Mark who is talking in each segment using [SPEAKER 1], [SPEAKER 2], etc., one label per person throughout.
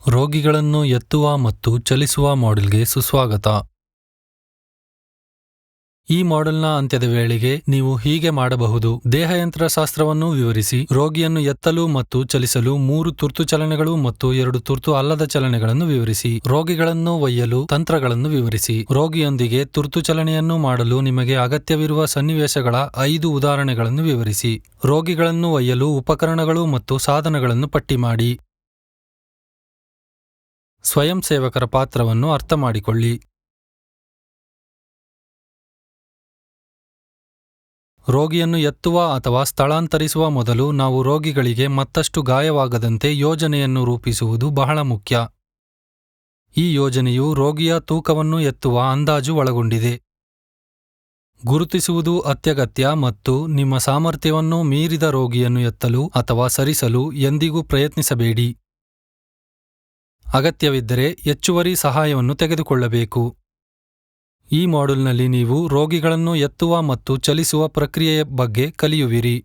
[SPEAKER 1] ರೋಗಿಗಳನ್ನು ಎತ್ತುವ ಮತ್ತು ಚಲಿಸುವ ಮಾಡ್ಯೂಲ್ಗೆ ಸುಸ್ವಾಗತ. ಈ ಮಾಡ್ಯೂಲ್ನ ಅಂತ್ಯದ ವೇಳೆಗೆ ನೀವು ಹೀಗೆ ಮಾಡಬಹುದು: ದೇಹಯಂತ್ರಶಾಸ್ತ್ರವನ್ನು ವಿವರಿಸಿ, ರೋಗಿಯನ್ನು ಎತ್ತಲು ಮತ್ತು ಚಲಿಸಲು 3 ತುರ್ತು ಚಲನೆಗಳು ಮತ್ತು 2 ತುರ್ತು ಅಲ್ಲದ ಚಲನೆಗಳನ್ನು ವಿವರಿಸಿ. ರೋಗಿಗಳನ್ನು ಒಯ್ಯಲು ತಂತ್ರಗಳನ್ನು ವಿವರಿಸಿ. ರೋಗಿಯೊಂದಿಗೆ ತುರ್ತು ಚಲನೆಯನ್ನು ಮಾಡಲು ನಿಮಗೆ ಅಗತ್ಯವಿರುವ ಸನ್ನಿವೇಶಗಳ 5 ಉದಾಹರಣೆಗಳನ್ನು ವಿವರಿಸಿ. ರೋಗಿಗಳನ್ನು ಒಯ್ಯಲು ಉಪಕರಣಗಳು ಮತ್ತು ಸಾಧನಗಳನ್ನು ಪಟ್ಟಿ ಮಾಡಿ. ಸ್ವಯಂ ಸೇವಕರ ಪಾತ್ರವನ್ನು ಅರ್ಥಮಾಡಿಕೊಳ್ಳಿ. ರೋಗಿಯನ್ನು ಎತ್ತುವ ಅಥವಾ ಸ್ಥಳಾಂತರಿಸುವ ಮೊದಲು ನಾವು ರೋಗಿಗಳಿಗೆ ಮತ್ತಷ್ಟು ಗಾಯವಾಗದಂತೆ ಯೋಜನೆಯನ್ನು ರೂಪಿಸುವುದು ಬಹಳ ಮುಖ್ಯ. ಈ ಯೋಜನೆಯು ರೋಗಿಯ ತೂಕವನ್ನು ಎತ್ತುವ ಅಂದಾಜು ಒಳಗೊಂಡಿದೆ. ಗುರುತಿಸುವುದು ಅತ್ಯಗತ್ಯ ಮತ್ತು ನಿಮ್ಮ ಸಾಮರ್ಥ್ಯವನ್ನು ಮೀರಿದ ರೋಗಿಯನ್ನು ಎತ್ತಲು ಅಥವಾ ಸರಿಸಲು ಎಂದಿಗೂ ಪ್ರಯತ್ನಿಸಬೇಡಿ. ಅಗತ್ಯವಿದ್ದರೆ ಹೆಚ್ಚುವರಿ ಸಹಾಯವನ್ನು ತೆಗೆದುಕೊಳ್ಳಬೇಕು. ಈ ಮಾಡ್ಯೂಲ್ನಲ್ಲಿ ನೀವು ರೋಗಿಗಳನ್ನು ಎತ್ತುವ ಮತ್ತು ಚಲಿಸುವ ಪ್ರಕ್ರಿಯೆಯ ಬಗ್ಗೆ ಕಲಿಯುವಿರಿ.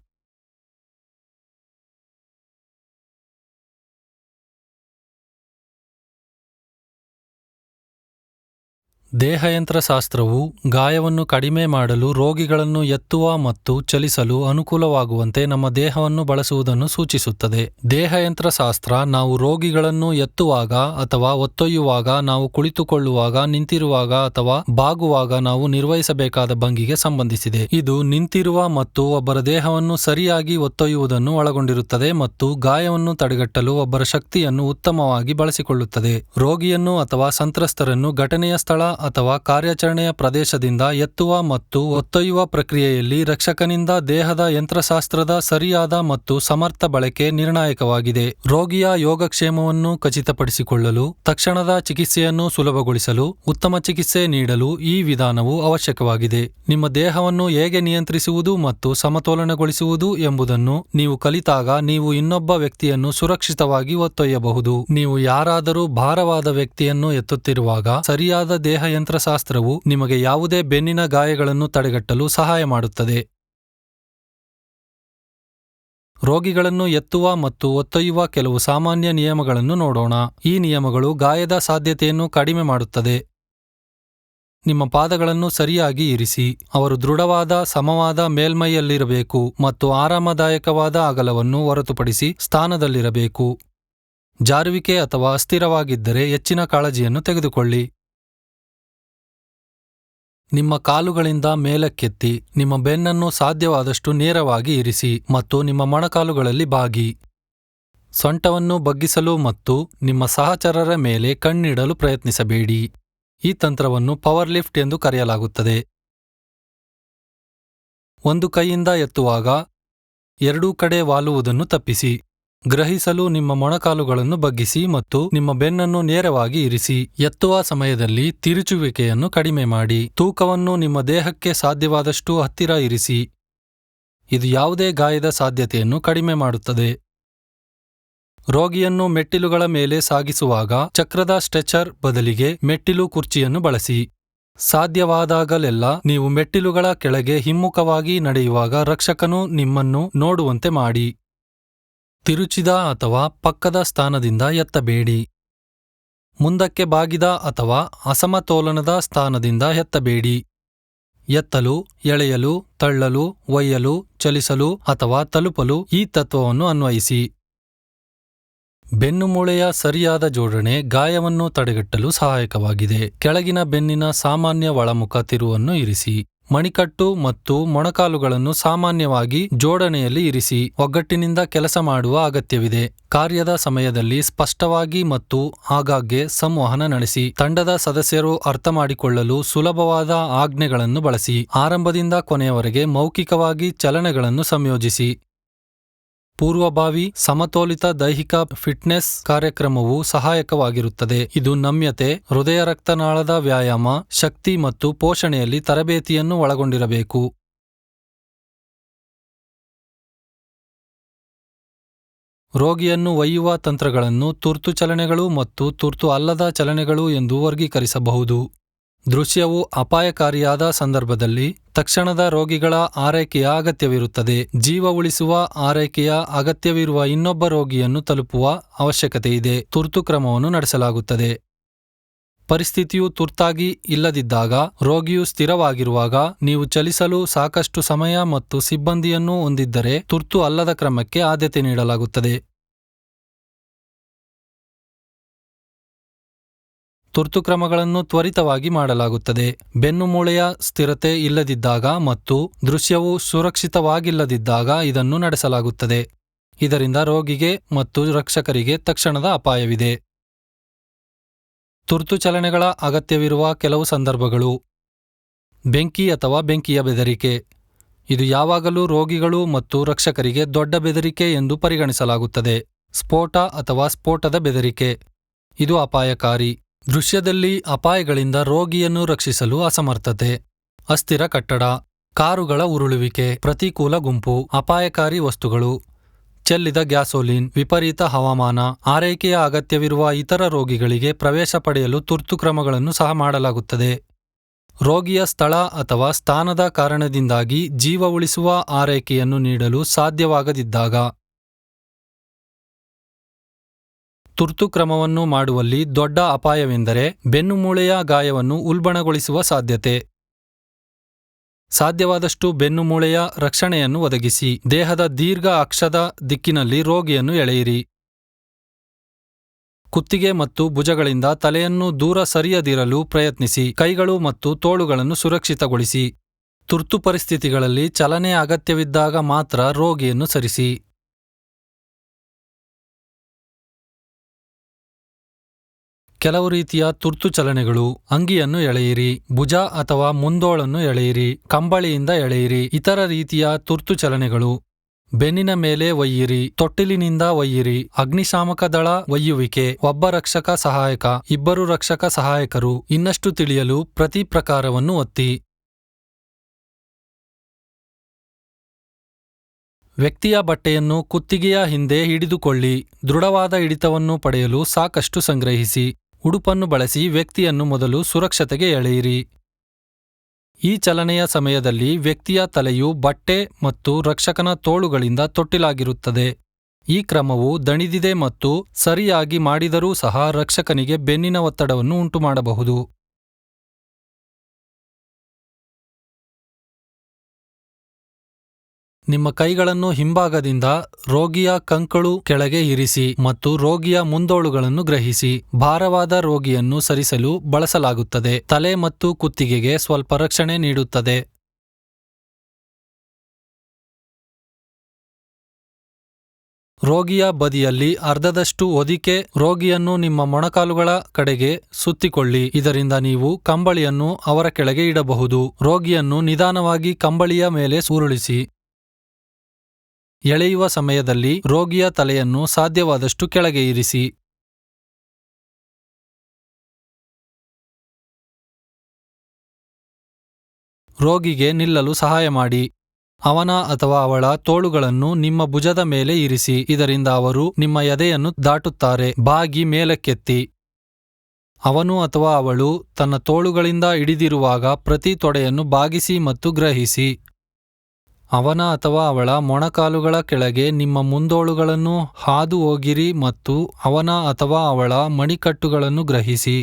[SPEAKER 1] ದೇಹಯಂತ್ರಶಾಸ್ತ್ರವು ಗಾಯವನ್ನು ಕಡಿಮೆ ಮಾಡಲು ರೋಗಿಗಳನ್ನು ಎತ್ತುವ ಮತ್ತು ಚಲಿಸಲು ಅನುಕೂಲವಾಗುವಂತೆ ನಮ್ಮ ದೇಹವನ್ನು ಬಳಸುವುದನ್ನು ಸೂಚಿಸುತ್ತದೆ. ದೇಹಯಂತ್ರಶಾಸ್ತ್ರ ನಾವು ರೋಗಿಗಳನ್ನು ಎತ್ತುವಾಗ ಅಥವಾ ಹೊತ್ತೊಯ್ಯುವಾಗ, ನಾವು ಕುಳಿತುಕೊಳ್ಳುವಾಗ, ನಿಂತಿರುವಾಗ ಅಥವಾ ಬಾಗುವಾಗ ನಾವು ನಿರ್ವಹಿಸಬೇಕಾದ ಭಂಗಿಗೆ ಸಂಬಂಧಿಸಿದೆ. ಇದು ನಿಂತಿರುವ ಮತ್ತು ಒಬ್ಬರ ದೇಹವನ್ನು ಸರಿಯಾಗಿ ಹೊತ್ತೊಯ್ಯುವುದನ್ನು ಒಳಗೊಂಡಿರುತ್ತದೆ ಮತ್ತು ಗಾಯವನ್ನು ತಡೆಗಟ್ಟಲು ಒಬ್ಬರ ಶಕ್ತಿಯನ್ನು ಉತ್ತಮವಾಗಿ ಬಳಸಿಕೊಳ್ಳುತ್ತದೆ. ರೋಗಿಯನ್ನು ಅಥವಾ ಸಂತ್ರಸ್ತರನ್ನು ಘಟನೆಯ ಸ್ಥಳ ಅಥವಾ ಕಾರ್ಯಾಚರಣೆಯ ಪ್ರದೇಶದಿಂದ ಎತ್ತುವ ಮತ್ತು ಹೊತ್ತೊಯ್ಯುವ ಪ್ರಕ್ರಿಯೆಯಲ್ಲಿ ರಕ್ಷಕನಿಂದ ದೇಹದ ಯಂತ್ರಶಾಸ್ತ್ರದ ಸರಿಯಾದ ಮತ್ತು ಸಮರ್ಥ ಬಳಕೆ ನಿರ್ಣಾಯಕವಾಗಿದೆ. ರೋಗಿಯ ಯೋಗಕ್ಷೇಮವನ್ನು ಖಚಿತಪಡಿಸಿಕೊಳ್ಳಲು, ತಕ್ಷಣದ ಚಿಕಿತ್ಸೆಯನ್ನು ಸುಲಭಗೊಳಿಸಲು, ಉತ್ತಮ ಚಿಕಿತ್ಸೆ ನೀಡಲು ಈ ವಿಧಾನವು ಅವಶ್ಯಕವಾಗಿದೆ. ನಿಮ್ಮ ದೇಹವನ್ನು ಹೇಗೆ ನಿಯಂತ್ರಿಸುವುದು ಮತ್ತು ಸಮತೋಲನಗೊಳಿಸುವುದು ಎಂಬುದನ್ನು ನೀವು ಕಲಿತಾಗ ನೀವು ಇನ್ನೊಬ್ಬ ವ್ಯಕ್ತಿಯನ್ನು ಸುರಕ್ಷಿತವಾಗಿ ಹೊತ್ತೊಯ್ಯಬಹುದು. ನೀವು ಯಾರಾದರೂ ಭಾರವಾದ ವ್ಯಕ್ತಿಯನ್ನು ಎತ್ತುತ್ತಿರುವಾಗ ಸರಿಯಾದ ದೇಹಯಂತ್ರಶಾಸ್ತ್ರವು ನಿಮಗೆ ಯಾವುದೇ ಬೆನ್ನಿನ ಗಾಯಗಳನ್ನು ತಡೆಗಟ್ಟಲು ಸಹಾಯ ಮಾಡುತ್ತದೆ. ರೋಗಿಗಳನ್ನು ಎತ್ತುವ ಮತ್ತು ಹೊತ್ತೊಯ್ಯುವ ಕೆಲವು ಸಾಮಾನ್ಯ ನಿಯಮಗಳನ್ನು ನೋಡೋಣ. ಈ ನಿಯಮಗಳು ಗಾಯದ ಸಾಧ್ಯತೆಯನ್ನು ಕಡಿಮೆ ಮಾಡುತ್ತದೆ. ನಿಮ್ಮ ಪಾದಗಳನ್ನು ಸರಿಯಾಗಿ ಇರಿಸಿ. ಅವರು ದೃಢವಾದ, ಸಮವಾದ ಮೇಲ್ಮೈಯಲ್ಲಿರಬೇಕು ಮತ್ತು ಆರಾಮದಾಯಕವಾದ ಅಗಲವನ್ನು ಹೊರತುಪಡಿಸಿ ಸ್ಥಾನದಲ್ಲಿರಬೇಕು. ಜಾರುವಿಕೆ ಅಥವಾ ಅಸ್ಥಿರವಾಗಿದ್ದರೆ ಹೆಚ್ಚಿನ ಕಾಳಜಿಯನ್ನು ತೆಗೆದುಕೊಳ್ಳಿ. ನಿಮ್ಮ ಕಾಲುಗಳಿಂದ ಮೇಲಕ್ಕೆತ್ತಿ, ನಿಮ್ಮ ಬೆನ್ನನ್ನು ಸಾಧ್ಯವಾದಷ್ಟು ನೇರವಾಗಿ ಇರಿಸಿ ಮತ್ತು ನಿಮ್ಮ ಮೊಣಕಾಲುಗಳಲ್ಲಿ ಬಾಗಿ. ಸೊಂಟವನ್ನು ಬಗ್ಗಿಸಲು ಮತ್ತು ನಿಮ್ಮ ಸಹಚರರ ಮೇಲೆ ಕಣ್ಣಿಡಲು ಪ್ರಯತ್ನಿಸಬೇಡಿ. ಈ ತಂತ್ರವನ್ನು ಪವರ್ ಲಿಫ್ಟ್ ಎಂದು ಕರೆಯಲಾಗುತ್ತದೆ. ಒಂದು ಕೈಯಿಂದ ಎತ್ತುವಾಗ ಎರಡೂ ಕಡೆ ವಾಲುವುದನ್ನು ತಪ್ಪಿಸಿ. ಗ್ರಹಿಸಲು ನಿಮ್ಮ ಮೊಣಕಾಲುಗಳನ್ನು ಬಗ್ಗಿಸಿ ಮತ್ತು ನಿಮ್ಮ ಬೆನ್ನನ್ನು ನೇರವಾಗಿ ಇರಿಸಿ. ಎತ್ತುವ ಸಮಯದಲ್ಲಿ ತಿರುಚುವಿಕೆಯನ್ನು ಕಡಿಮೆ ಮಾಡಿ. ತೂಕವನ್ನು ನಿಮ್ಮ ದೇಹಕ್ಕೆ ಸಾಧ್ಯವಾದಷ್ಟು ಹತ್ತಿರ ಇರಿಸಿ. ಇದು ಯಾವುದೇ ಗಾಯದ ಸಾಧ್ಯತೆಯನ್ನು ಕಡಿಮೆ ಮಾಡುತ್ತದೆ. ರೋಗಿಯನ್ನು ಮೆಟ್ಟಿಲುಗಳ ಮೇಲೆ ಸಾಗಿಸುವಾಗ ಚಕ್ರದ ಸ್ಟ್ರೆಚರ್ ಬದಲಿಗೆ ಮೆಟ್ಟಿಲು ಕುರ್ಚಿಯನ್ನು ಬಳಸಿ. ಸಾಧ್ಯವಾದಾಗಲೆಲ್ಲ ನೀವು ಮೆಟ್ಟಿಲುಗಳ ಕೆಳಗೆ ಹಿಮ್ಮುಖವಾಗಿ ನಡೆಯುವಾಗ ರಕ್ಷಕನು ನಿಮ್ಮನ್ನು ನೋಡುವಂತೆ ಮಾಡಿ. ತಿರುಚಿದ ಅಥವಾ ಪಕ್ಕದ ಸ್ಥಾನದಿಂದ ಎತ್ತಬೇಡಿ. ಮುಂದಕ್ಕೆ ಬಾಗಿದ ಅಥವಾ ಅಸಮತೋಲನದ ಸ್ಥಾನದಿಂದ ಎತ್ತಬೇಡಿ. ಎತ್ತಲು, ಎಳೆಯಲು, ತಳ್ಳಲು, ಒಯ್ಯಲು, ಚಲಿಸಲು ಅಥವಾ ತಲುಪಲು ಈ ತತ್ವವನ್ನು ಅನ್ವಯಿಸಿ. ಬೆನ್ನುಮೂಳೆಯ ಸರಿಯಾದ ಜೋಡಣೆ ಗಾಯವನ್ನು ತಡೆಗಟ್ಟಲು ಸಹಾಯಕವಾಗಿದೆ. ಕೆಳಗಿನ ಬೆನ್ನಿನ ಸಾಮಾನ್ಯ ಒಳಮುಖ ತಿರುವನ್ನು ಇರಿಸಿ. ಮಣಿಕಟ್ಟು ಮತ್ತು ಮೊಣಕಾಲುಗಳನ್ನು ಸಾಮಾನ್ಯವಾಗಿ ಜೋಡಣೆಯಲ್ಲಿ ಇರಿಸಿ. ಒಗ್ಗಟ್ಟಿನಿಂದ ಕೆಲಸ ಮಾಡುವ ಅಗತ್ಯವಿದೆ. ಕಾರ್ಯದ ಸಮಯದಲ್ಲಿ ಸ್ಪಷ್ಟವಾಗಿ ಮತ್ತು ಆಗಾಗ್ಗೆ ಸಂವಹನ ನಡೆಸಿ. ತಂಡದ ಸದಸ್ಯರು ಅರ್ಥಮಾಡಿಕೊಳ್ಳಲು ಸುಲಭವಾದ ಆಜ್ಞೆಗಳನ್ನು ಬಳಸಿ. ಆರಂಭದಿಂದ ಕೊನೆಯವರೆಗೆ ಮೌಖಿಕವಾಗಿ ಚಲನೆಗಳನ್ನು ಸಂಯೋಜಿಸಿ. ಪೂರ್ವಭಾವಿ ಸಮತೋಲಿತ ದೈಹಿಕ ಫಿಟ್ನೆಸ್ ಕಾರ್ಯಕ್ರಮವು ಸಹಾಯಕವಾಗಿರುತ್ತದೆ. ಇದು ನಮ್ಯತೆ, ಹೃದಯ ರಕ್ತನಾಳದ ವ್ಯಾಯಾಮ, ಶಕ್ತಿ ಮತ್ತು ಪೋಷಣೆಯಲ್ಲಿ ತರಬೇತಿಯನ್ನು ಒಳಗೊಂಡಿರಬೇಕು. ರೋಗಿಯನ್ನು ಒಯ್ಯುವ ತಂತ್ರಗಳನ್ನು ತುರ್ತು ಚಲನೆಗಳು ಮತ್ತು ತುರ್ತು ಅಲ್ಲದ ಚಲನೆಗಳು ಎಂದು ವರ್ಗೀಕರಿಸಬಹುದು. ದೃಶ್ಯವು ಅಪಾಯಕಾರಿಯಾದ ಸಂದರ್ಭದಲ್ಲಿ ತಕ್ಷಣದ ರೋಗಿಗಳ ಆರೈಕೆಯ ಅಗತ್ಯವಿರುತ್ತದೆ. ಜೀವ ಉಳಿಸುವ ಆರೈಕೆಯ ಅಗತ್ಯವಿರುವ ಇನ್ನೊಬ್ಬ ರೋಗಿಯನ್ನು ತಲುಪುವ ಅವಶ್ಯಕತೆಯಿದೆ. ತುರ್ತು ಕ್ರಮವನ್ನು ನಡೆಸಲಾಗುತ್ತದೆ. ಪರಿಸ್ಥಿತಿಯು ತುರ್ತಾಗಿ ಇಲ್ಲದಿದ್ದಾಗ, ರೋಗಿಯು ಸ್ಥಿರವಾಗಿರುವಾಗ, ನೀವು ಚಲಿಸಲು ಸಾಕಷ್ಟು ಸಮಯ ಮತ್ತು ಸಿಬ್ಬಂದಿಯನ್ನು ಹೊಂದಿದ್ದರೆ ತುರ್ತು ಅಲ್ಲದ ಕ್ರಮಕ್ಕೆ ಆದ್ಯತೆ ನೀಡಲಾಗುತ್ತದೆ. ತುರ್ತು ಕ್ರಮಗಳನ್ನು ತ್ವರಿತವಾಗಿ ಮಾಡಲಾಗುತ್ತದೆ. ಬೆನ್ನುಮೂಳೆಯ ಸ್ಥಿರತೆ ಇಲ್ಲದಿದ್ದಾಗ ಮತ್ತು ದೃಶ್ಯವು ಸುರಕ್ಷಿತವಾಗಿಲ್ಲದಿದ್ದಾಗ ಇದನ್ನು ನಡೆಸಲಾಗುತ್ತದೆ. ಇದರಿಂದ ರೋಗಿಗೆ ಮತ್ತು ರಕ್ಷಕರಿಗೆ ತಕ್ಷಣದ ಅಪಾಯವಿದೆ. ತುರ್ತು ಚಲನೆಗಳ ಅಗತ್ಯವಿರುವ ಕೆಲವು ಸಂದರ್ಭಗಳು: ಬೆಂಕಿ ಅಥವಾ ಬೆಂಕಿಯ ಬೆದರಿಕೆ. ಇದು ಯಾವಾಗಲೂ ರೋಗಿಗಳು ಮತ್ತು ರಕ್ಷಕರಿಗೆ ದೊಡ್ಡ ಬೆದರಿಕೆ ಎಂದು ಪರಿಗಣಿಸಲಾಗುತ್ತದೆ. ಸ್ಫೋಟ ಅಥವಾ ಸ್ಫೋಟದ ಬೆದರಿಕೆ. ಇದು ಅಪಾಯಕಾರಿ. ದೃಶ್ಯದಲ್ಲಿ ಅಪಾಯಗಳಿಂದ ರೋಗಿಯನ್ನು ರಕ್ಷಿಸಲು ಅಸಮರ್ಥತೆ. ಅಸ್ಥಿರ ಕಟ್ಟಡ, ಕಾರುಗಳ ಉರುಳುವಿಕೆ, ಪ್ರತಿಕೂಲ ಗುಂಪು, ಅಪಾಯಕಾರಿ ವಸ್ತುಗಳು, ಚೆಲ್ಲಿದ ಗ್ಯಾಸೋಲಿನ್, ವಿಪರೀತ ಹವಾಮಾನ. ಆರೈಕೆಯ ಅಗತ್ಯವಿರುವ ಇತರ ರೋಗಿಗಳಿಗೆ ಪ್ರವೇಶ ಪಡೆಯಲು ತುರ್ತು ಕ್ರಮಗಳನ್ನು ಸಹ ಮಾಡಲಾಗುತ್ತದೆ. ರೋಗಿಯ ಸ್ಥಳ ಅಥವಾ ಸ್ಥಾನದ ಕಾರಣದಿಂದಾಗಿ ಜೀವ ಉಳಿಸುವ ಆರೈಕೆಯನ್ನು ನೀಡಲು ಸಾಧ್ಯವಾಗದಿದ್ದಾಗ. ತುರ್ತು ಕ್ರಮವನ್ನು ಮಾಡುವಲ್ಲಿ ದೊಡ್ಡ ಅಪಾಯವೆಂದರೆ ಬೆನ್ನುಮೂಳೆಯ ಗಾಯವನ್ನು ಉಲ್ಬಣಗೊಳಿಸುವ ಸಾಧ್ಯತೆ. ಸಾಧ್ಯವಾದಷ್ಟು ಬೆನ್ನುಮೂಳೆಯ ರಕ್ಷಣೆಯನ್ನು ಒದಗಿಸಿ. ದೇಹದ ದೀರ್ಘ ಅಕ್ಷದ ದಿಕ್ಕಿನಲ್ಲಿ ರೋಗಿಯನ್ನು ಎಳೆಯಿರಿ. ಕುತ್ತಿಗೆ ಮತ್ತು ಭುಜಗಳಿಂದ ತಲೆಯನ್ನು ದೂರ ಸರಿಯದಿರಲು ಪ್ರಯತ್ನಿಸಿ. ಕೈಗಳು ಮತ್ತು ತೋಳುಗಳನ್ನು ಸುರಕ್ಷಿತಗೊಳಿಸಿ. ತುರ್ತು ಪರಿಸ್ಥಿತಿಗಳಲ್ಲಿ ಚಲನೆ ಅಗತ್ಯವಿದ್ದಾಗ ಮಾತ್ರ ರೋಗಿಯನ್ನು ಸರಿಸಿ. ಕೆಲವು ರೀತಿಯ ತುರ್ತು ಚಲನೆಗಳು: ಅಂಗಿಯನ್ನು ಎಳೆಯಿರಿ, ಭುಜ ಅಥವಾ ಮುಂದೋಳನ್ನು ಎಳೆಯಿರಿ, ಕಂಬಳಿಯಿಂದ ಎಳೆಯಿರಿ. ಇತರ ರೀತಿಯ ತುರ್ತು ಚಲನೆಗಳು: ಬೆನ್ನಿನ ಮೇಲೆ ಒಯ್ಯಿರಿ, ತೊಟ್ಟಿಲಿನಿಂದ ಒಯ್ಯಿರಿ, ಅಗ್ನಿಶಾಮಕ ದಳ ಒಯ್ಯುವಿಕೆ, ಒಬ್ಬ ರಕ್ಷಕ ಸಹಾಯಕ, ಇಬ್ಬರು ರಕ್ಷಕ ಸಹಾಯಕರು. ಇನ್ನಷ್ಟು ತಿಳಿಯಲು ಪ್ರತಿ ಪ್ರಕಾರವನ್ನು ಒತ್ತಿ. ವ್ಯಕ್ತಿಯ ಬಟ್ಟೆಯನ್ನು ಕುತ್ತಿಗೆಯ ಹಿಂದೆ ಹಿಡಿದುಕೊಳ್ಳಿ. ದೃಢವಾದ ಹಿಡಿತವನ್ನು ಪಡೆಯಲು ಸಾಕಷ್ಟು ಸಂಗ್ರಹಿಸಿ. ಉಡುಪನ್ನು ಬಳಸಿ ವ್ಯಕ್ತಿಯನ್ನು ಮೊದಲು ಸುರಕ್ಷತೆಗೆ ಎಳೆಯಿರಿ. ಈ ಚಲನೆಯ ಸಮಯದಲ್ಲಿ ವ್ಯಕ್ತಿಯ ತಲೆಯು ಬಟ್ಟೆ ಮತ್ತು ರಕ್ಷಕನ ತೋಳುಗಳಿಂದ ತೊಟ್ಟಿಲಾಗಿರುತ್ತದೆ. ಈ ಕ್ರಮವು ದಣಿದಿದೆ ಮತ್ತು ಸರಿಯಾಗಿ ಮಾಡಿದರೂ ಸಹ ರಕ್ಷಕನಿಗೆ ಬೆನ್ನಿನ ಒತ್ತಡವನ್ನು ಉಂಟುಮಾಡಬಹುದು. ನಿಮ್ಮ ಕೈಗಳನ್ನು ಹಿಂಭಾಗದಿಂದ ರೋಗಿಯ ಕಂಕಳು ಕೆಳಗೆ ಇರಿಸಿ ಮತ್ತು ರೋಗಿಯ ಮುಂದೋಳುಗಳನ್ನು ಗ್ರಹಿಸಿ. ಭಾರವಾದ ರೋಗಿಯನ್ನು ಸರಿಸಲು ಬಳಸಲಾಗುತ್ತದೆ. ತಲೆ ಮತ್ತು ಕುತ್ತಿಗೆಗೆ ಸ್ವಲ್ಪ ರಕ್ಷಣೆ ನೀಡುತ್ತದೆ. ರೋಗಿಯ ಬದಿಯಲ್ಲಿ ಅರ್ಧದಷ್ಟು ಹೊದಿಕೆ. ರೋಗಿಯನ್ನು ನಿಮ್ಮ ಮೊಣಕಾಲುಗಳ ಕಡೆಗೆ ಸುತ್ತಿಕೊಳ್ಳಿ. ಇದರಿಂದ ನೀವು ಕಂಬಳಿಯನ್ನು ಅವರ ಕೆಳಗೆ ಇಡಬಹುದು. ರೋಗಿಯನ್ನು ನಿಧಾನವಾಗಿ ಕಂಬಳಿಯ ಮೇಲೆ ಉರುಳಿಸಿ. ಎಳೆಯುವ ಸಮಯದಲ್ಲಿ ರೋಗಿಯ ತಲೆಯನ್ನು ಸಾಧ್ಯವಾದಷ್ಟು ಕೆಳಗೆ ಇರಿಸಿ. ರೋಗಿಗೆ ನಿಲ್ಲಲು ಸಹಾಯ ಮಾಡಿ. ಅವನ ಅಥವಾ ಅವಳ ತೋಳುಗಳನ್ನು ನಿಮ್ಮ ಭುಜದ ಮೇಲೆ ಇರಿಸಿ. ಇದರಿಂದ ಅವರು ನಿಮ್ಮ ಎದೆಯನ್ನು ದಾಟುತ್ತಾರೆ. ಬಾಗಿ ಮೇಲಕ್ಕೆತ್ತಿ. ಅವನು ಅಥವಾ ಅವಳು ತನ್ನ ತೋಳುಗಳಿಂದ ಹಿಡಿದಿರುವಾಗ ಪ್ರತಿ ತೊಡೆಯನ್ನು ಬಾಗಿಸಿ ಮತ್ತು ಗ್ರಹಿಸಿ. ಅವನ ಅಥವಾ ಅವಳ ಮೊಣಕಾಲುಗಳ ಕೆಳಗೆ ನಿಮ್ಮ ಮುಂದೋಳುಗಳನ್ನು ಹಾದು ಹೋಗಿರಿ ಮತ್ತು ಅವನ ಅಥವಾ ಅವಳ ಮಣಿಕಟ್ಟುಗಳನ್ನು ಗ್ರಹಿಸಿ.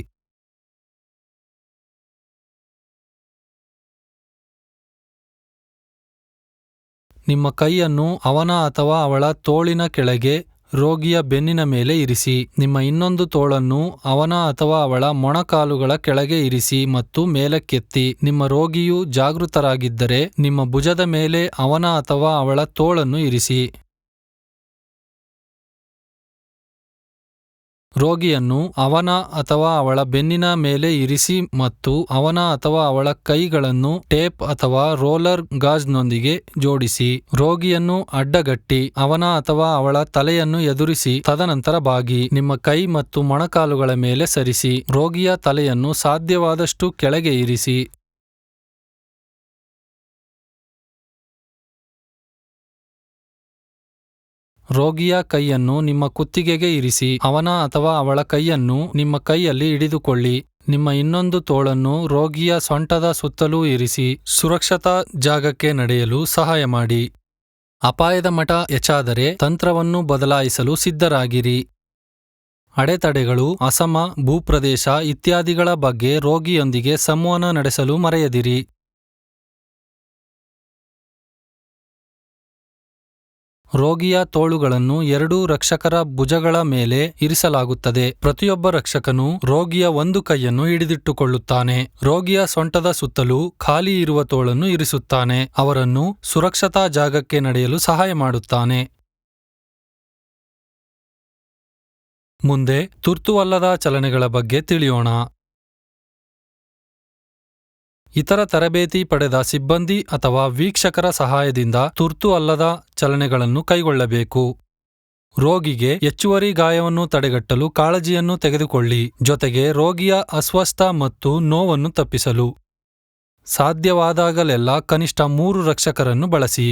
[SPEAKER 1] ನಿಮ್ಮ ಕೈಯನ್ನು ಅವನ ಅಥವಾ ಅವಳ ತೋಳಿನ ಕೆಳಗೆ ರೋಗಿಯ ಬೆನ್ನಿನ ಮೇಲೆ ಇರಿಸಿ. ನಿಮ್ಮ ಇನ್ನೊಂದು ತೋಳನ್ನು ಅವನ ಅಥವಾ ಅವಳ ಮೊಣಕಾಲುಗಳ ಕೆಳಗೆ ಇರಿಸಿ ಮತ್ತು ಮೇಲಕ್ಕೆತ್ತಿ. ನಿಮ್ಮ ರೋಗಿಯು ಜಾಗೃತರಾಗಿದ್ದರೆ ನಿಮ್ಮ ಭುಜದ ಮೇಲೆ ಅವನ ಅಥವಾ ಅವಳ ತೋಳನ್ನು ಇರಿಸಿ. ರೋಗಿಯನ್ನು ಅವನ ಅಥವಾ ಅವಳ ಬೆನ್ನಿನ ಮೇಲೆ ಇರಿಸಿ ಮತ್ತು ಅವನ ಅಥವಾ ಅವಳ ಕೈಗಳನ್ನು ಟೇಪ್ ಅಥವಾ ರೋಲರ್ ಗಾಜ್ನೊಂದಿಗೆ ಜೋಡಿಸಿ. ರೋಗಿಯನ್ನು ಅಡ್ಡಗಟ್ಟಿ ಅವನ ಅಥವಾ ಅವಳ ತಲೆಯನ್ನು ಎದುರಿಸಿ. ತದನಂತರ ಬಾಗಿ ನಿಮ್ಮ ಕೈ ಮತ್ತು ಮೊಣಕಾಲುಗಳ ಮೇಲೆ ಸರಿಸಿ. ರೋಗಿಯ ತಲೆಯನ್ನು ಸಾಧ್ಯವಾದಷ್ಟು ಕೆಳಗೆ ಇರಿಸಿ. ರೋಗಿಯ ಕೈಯನ್ನು ನಿಮ್ಮ ಕುತ್ತಿಗೆಗೆ ಇರಿಸಿ. ಅವನ ಅಥವಾ ಅವಳ ಕೈಯನ್ನು ನಿಮ್ಮ ಕೈಯಲ್ಲಿ ಹಿಡಿದುಕೊಳ್ಳಿ. ನಿಮ್ಮ ಇನ್ನೊಂದು ತೋಳನ್ನು ರೋಗಿಯ ಸೊಂಟದ ಸುತ್ತಲೂ ಇರಿಸಿ ಸುರಕ್ಷತಾ ಜಾಗಕ್ಕೆ ನಡೆಯಲು ಸಹಾಯ ಮಾಡಿ. ಅಪಾಯದ ಮಟ್ಟ ಹೆಚ್ಚಾದರೆ ತಂತ್ರವನ್ನು ಬದಲಾಯಿಸಲು ಸಿದ್ಧರಾಗಿರಿ. ಅಡೆತಡೆಗಳು, ಅಸಮ ಭೂಪ್ರದೇಶ ಇತ್ಯಾದಿಗಳ ಬಗ್ಗೆ ರೋಗಿಯೊಂದಿಗೆ ಸಂವಹನ ನಡೆಸಲು ಮರೆಯದಿರಿ. ರೋಗಿಯ ತೋಳುಗಳನ್ನು ಎರಡೂ ರಕ್ಷಕರ ಭುಜಗಳ ಮೇಲೆ ಇರಿಸಲಾಗುತ್ತದೆ. ಪ್ರತಿಯೊಬ್ಬ ರಕ್ಷಕನು ರೋಗಿಯ ಒಂದು ಕೈಯನ್ನು ಹಿಡಿದಿಟ್ಟುಕೊಳ್ಳುತ್ತಾನೆ. ರೋಗಿಯ ಸೊಂಟದ ಸುತ್ತಲೂ ಖಾಲಿ ಇರುವ ತೋಳನ್ನು ಇರಿಸುತ್ತಾನೆ. ಅವರನ್ನು ಸುರಕ್ಷತಾ ಜಾಗಕ್ಕೆ ನಡೆಯಲು ಸಹಾಯ ಮಾಡುತ್ತಾನೆ. ಮುಂದೆ ತುರ್ತು ಅಲ್ಲದ ಚಲನೆಗಳ ಬಗ್ಗೆ ತಿಳಿಯೋಣ. ಇತರ ತರಬೇತಿ ಪಡೆದ ಸಿಬ್ಬಂದಿ ಅಥವಾ ವೀಕ್ಷಕರ ಸಹಾಯದಿಂದ ತುರ್ತು ಅಲ್ಲದ ಚಲನೆಗಳನ್ನು ಕೈಗೊಳ್ಳಬೇಕು. ರೋಗಿಗೆ ಹೆಚ್ಚುವರಿ ಗಾಯವನ್ನು ತಡೆಗಟ್ಟಲು ಕಾಳಜಿಯನ್ನು ತೆಗೆದುಕೊಳ್ಳಿ. ಜೊತೆಗೆ ರೋಗಿಯ ಅಸ್ವಸ್ಥ ಮತ್ತು ನೋವನ್ನು ತಪ್ಪಿಸಲು ಸಾಧ್ಯವಾದಾಗಲೆಲ್ಲ ಕನಿಷ್ಠ 3 ರಕ್ಷಕರನ್ನು ಬಳಸಿ.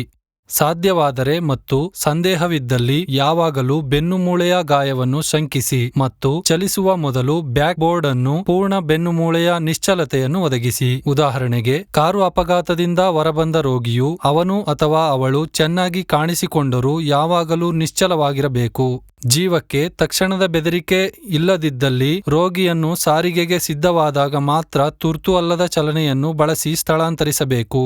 [SPEAKER 1] ಸಾಧ್ಯವಾದರೆ ಮತ್ತು ಸಂದೇಹವಿದ್ದಲ್ಲಿ ಯಾವಾಗಲೂ ಬೆನ್ನುಮೂಳೆಯ ಗಾಯವನ್ನು ಶಂಕಿಸಿ ಮತ್ತು ಚಲಿಸುವ ಮೊದಲು ಬ್ಯಾಕ್ ಬೋರ್ಡ್ ಅನ್ನು ಪೂರ್ಣ ಬೆನ್ನುಮೂಳೆಯ ನಿಶ್ಚಲತೆಯನ್ನು ಒದಗಿಸಿ. ಉದಾಹರಣೆಗೆ, ಕಾರು ಅಪಘಾತದಿಂದ ಹೊರಬಂದ ರೋಗಿಯು ಅವನು ಅಥವಾ ಅವಳು ಚೆನ್ನಾಗಿ ಕಾಣಿಸಿಕೊಂಡರೂ ಯಾವಾಗಲೂ ನಿಶ್ಚಲವಾಗಿರಬೇಕು. ಜೀವಕ್ಕೆ ತಕ್ಷಣದ ಬೆದರಿಕೆ ಇಲ್ಲದಿದ್ದಲ್ಲಿ ರೋಗಿಯನ್ನು ಸಾರಿಗೆಗೆ ಸಿದ್ಧವಾದಾಗ ಮಾತ್ರ ತುರ್ತು ಅಲ್ಲದ ಚಲನೆಯನ್ನು ಬಳಸಿ ಸ್ಥಳಾಂತರಿಸಬೇಕು.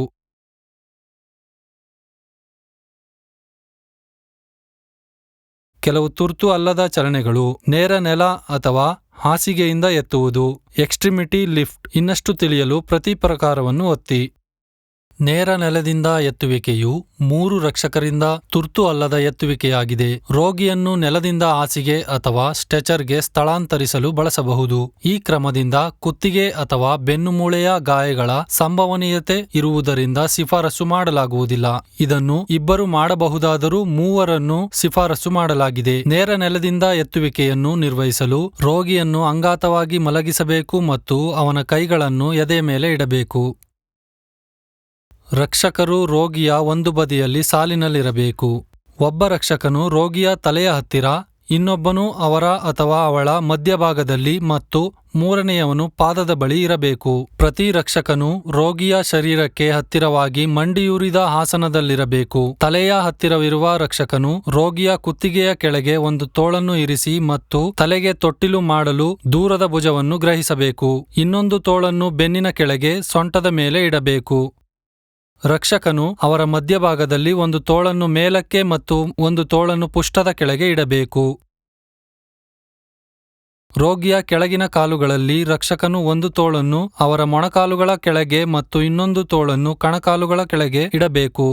[SPEAKER 1] ಕೆಲವು ತುರ್ತು ಅಲ್ಲದ ಚಲನೆಗಳು: ನೇರ ನೆಲ ಅಥವಾ ಹಾಸಿಗೆಯಿಂದ ಎತ್ತುವುದು, ಎಕ್ಸ್ಟ್ರಿಮಿಟಿ ಲಿಫ್ಟ್. ಇನ್ನಷ್ಟು ತಿಳಿಯಲು ಪ್ರತಿ ಪ್ರಕಾರವನ್ನು ಒತ್ತಿ. ನೇರ ನೆಲದಿಂದ ಎತ್ತುವಿಕೆಯು 3 ರಕ್ಷಕರಿಂದ ತುರ್ತು ಅಲ್ಲದ ಎತ್ತುವಿಕೆಯಾಗಿದೆ. ರೋಗಿಯನ್ನು ನೆಲದಿಂದ ಹಾಸಿಗೆ ಅಥವಾ ಸ್ಟ್ರೆಚರ್ಗೆ ಸ್ಥಳಾಂತರಿಸಲು ಬಳಸಬಹುದು. ಈ ಕ್ರಮದಿಂದ ಕುತ್ತಿಗೆ ಅಥವಾ ಬೆನ್ನುಮೂಳೆಯ ಗಾಯಗಳ ಸಂಭವನೀಯತೆ ಇರುವುದರಿಂದ ಶಿಫಾರಸು ಮಾಡಲಾಗುವುದಿಲ್ಲ. ಇದನ್ನು ಇಬ್ಬರು ಮಾಡಬಹುದಾದರೂ 3ರನ್ನು ಶಿಫಾರಸು ಮಾಡಲಾಗಿದೆ. ನೇರ ನೆಲದಿಂದ ಎತ್ತುವಿಕೆಯನ್ನು ನಿರ್ವಹಿಸಲು ರೋಗಿಯನ್ನು ಅಂಗಾತವಾಗಿ ಮಲಗಿಸಬೇಕು ಮತ್ತು ಅವನ ಕೈಗಳನ್ನು ಎದೆ ಮೇಲೆ ಇಡಬೇಕು. ರಕ್ಷಕರು ರೋಗಿಯ ಒಂದು ಬದಿಯಲ್ಲಿ ಸಾಲಿನಲ್ಲಿರಬೇಕು. ಒಬ್ಬ ರಕ್ಷಕನು ರೋಗಿಯ ತಲೆಯ ಹತ್ತಿರ, ಇನ್ನೊಬ್ಬನು ಅವರ ಅಥವಾ ಅವಳ ಮಧ್ಯಭಾಗದಲ್ಲಿ ಮತ್ತು 3ನೇಯವನು ಪಾದದ ಬಳಿ ಇರಬೇಕು. ಪ್ರತಿ ರಕ್ಷಕನು ರೋಗಿಯ ಶರೀರಕ್ಕೆ ಹತ್ತಿರವಾಗಿ ಮಂಡಿಯೂರಿದ ಆಸನದಲ್ಲಿರಬೇಕು. ತಲೆಯ ಹತ್ತಿರವಿರುವ ರಕ್ಷಕನು ರೋಗಿಯ ಕುತ್ತಿಗೆಯ ಕೆಳಗೆ ಒಂದು ತೋಳನ್ನು ಇರಿಸಿ ಮತ್ತು ತಲೆಗೆ ತೊಟ್ಟಿಲು ಮಾಡಲು ದೂರದ ಭುಜವನ್ನು ಗ್ರಹಿಸಬೇಕು. ಇನ್ನೊಂದು ತೋಳನ್ನು ಬೆನ್ನಿನ ಕೆಳಗೆ ಸೊಂಟದ ಮೇಲೆ ಇಡಬೇಕು. ರಕ್ಷಕನು ಅವರ ಮಧ್ಯಭಾಗದಲ್ಲಿ ಒಂದು ತೋಳನ್ನು ಮೇಲಕ್ಕೆ ಮತ್ತು ಒಂದು ತೋಳನ್ನು ಪುಷ್ಟದ ಕೆಳಗೆ ಇಡಬೇಕು. ರೋಗಿಯ ಕೆಳಗಿನ ಕಾಲುಗಳಲ್ಲಿ ರಕ್ಷಕನು ಒಂದು ತೋಳನ್ನು ಅವರ ಮೊಣಕಾಲುಗಳ ಕೆಳಗೆ ಮತ್ತು ಇನ್ನೊಂದು ತೋಳನ್ನು ಕಣಕಾಲುಗಳ ಕೆಳಗೆ ಇಡಬೇಕು.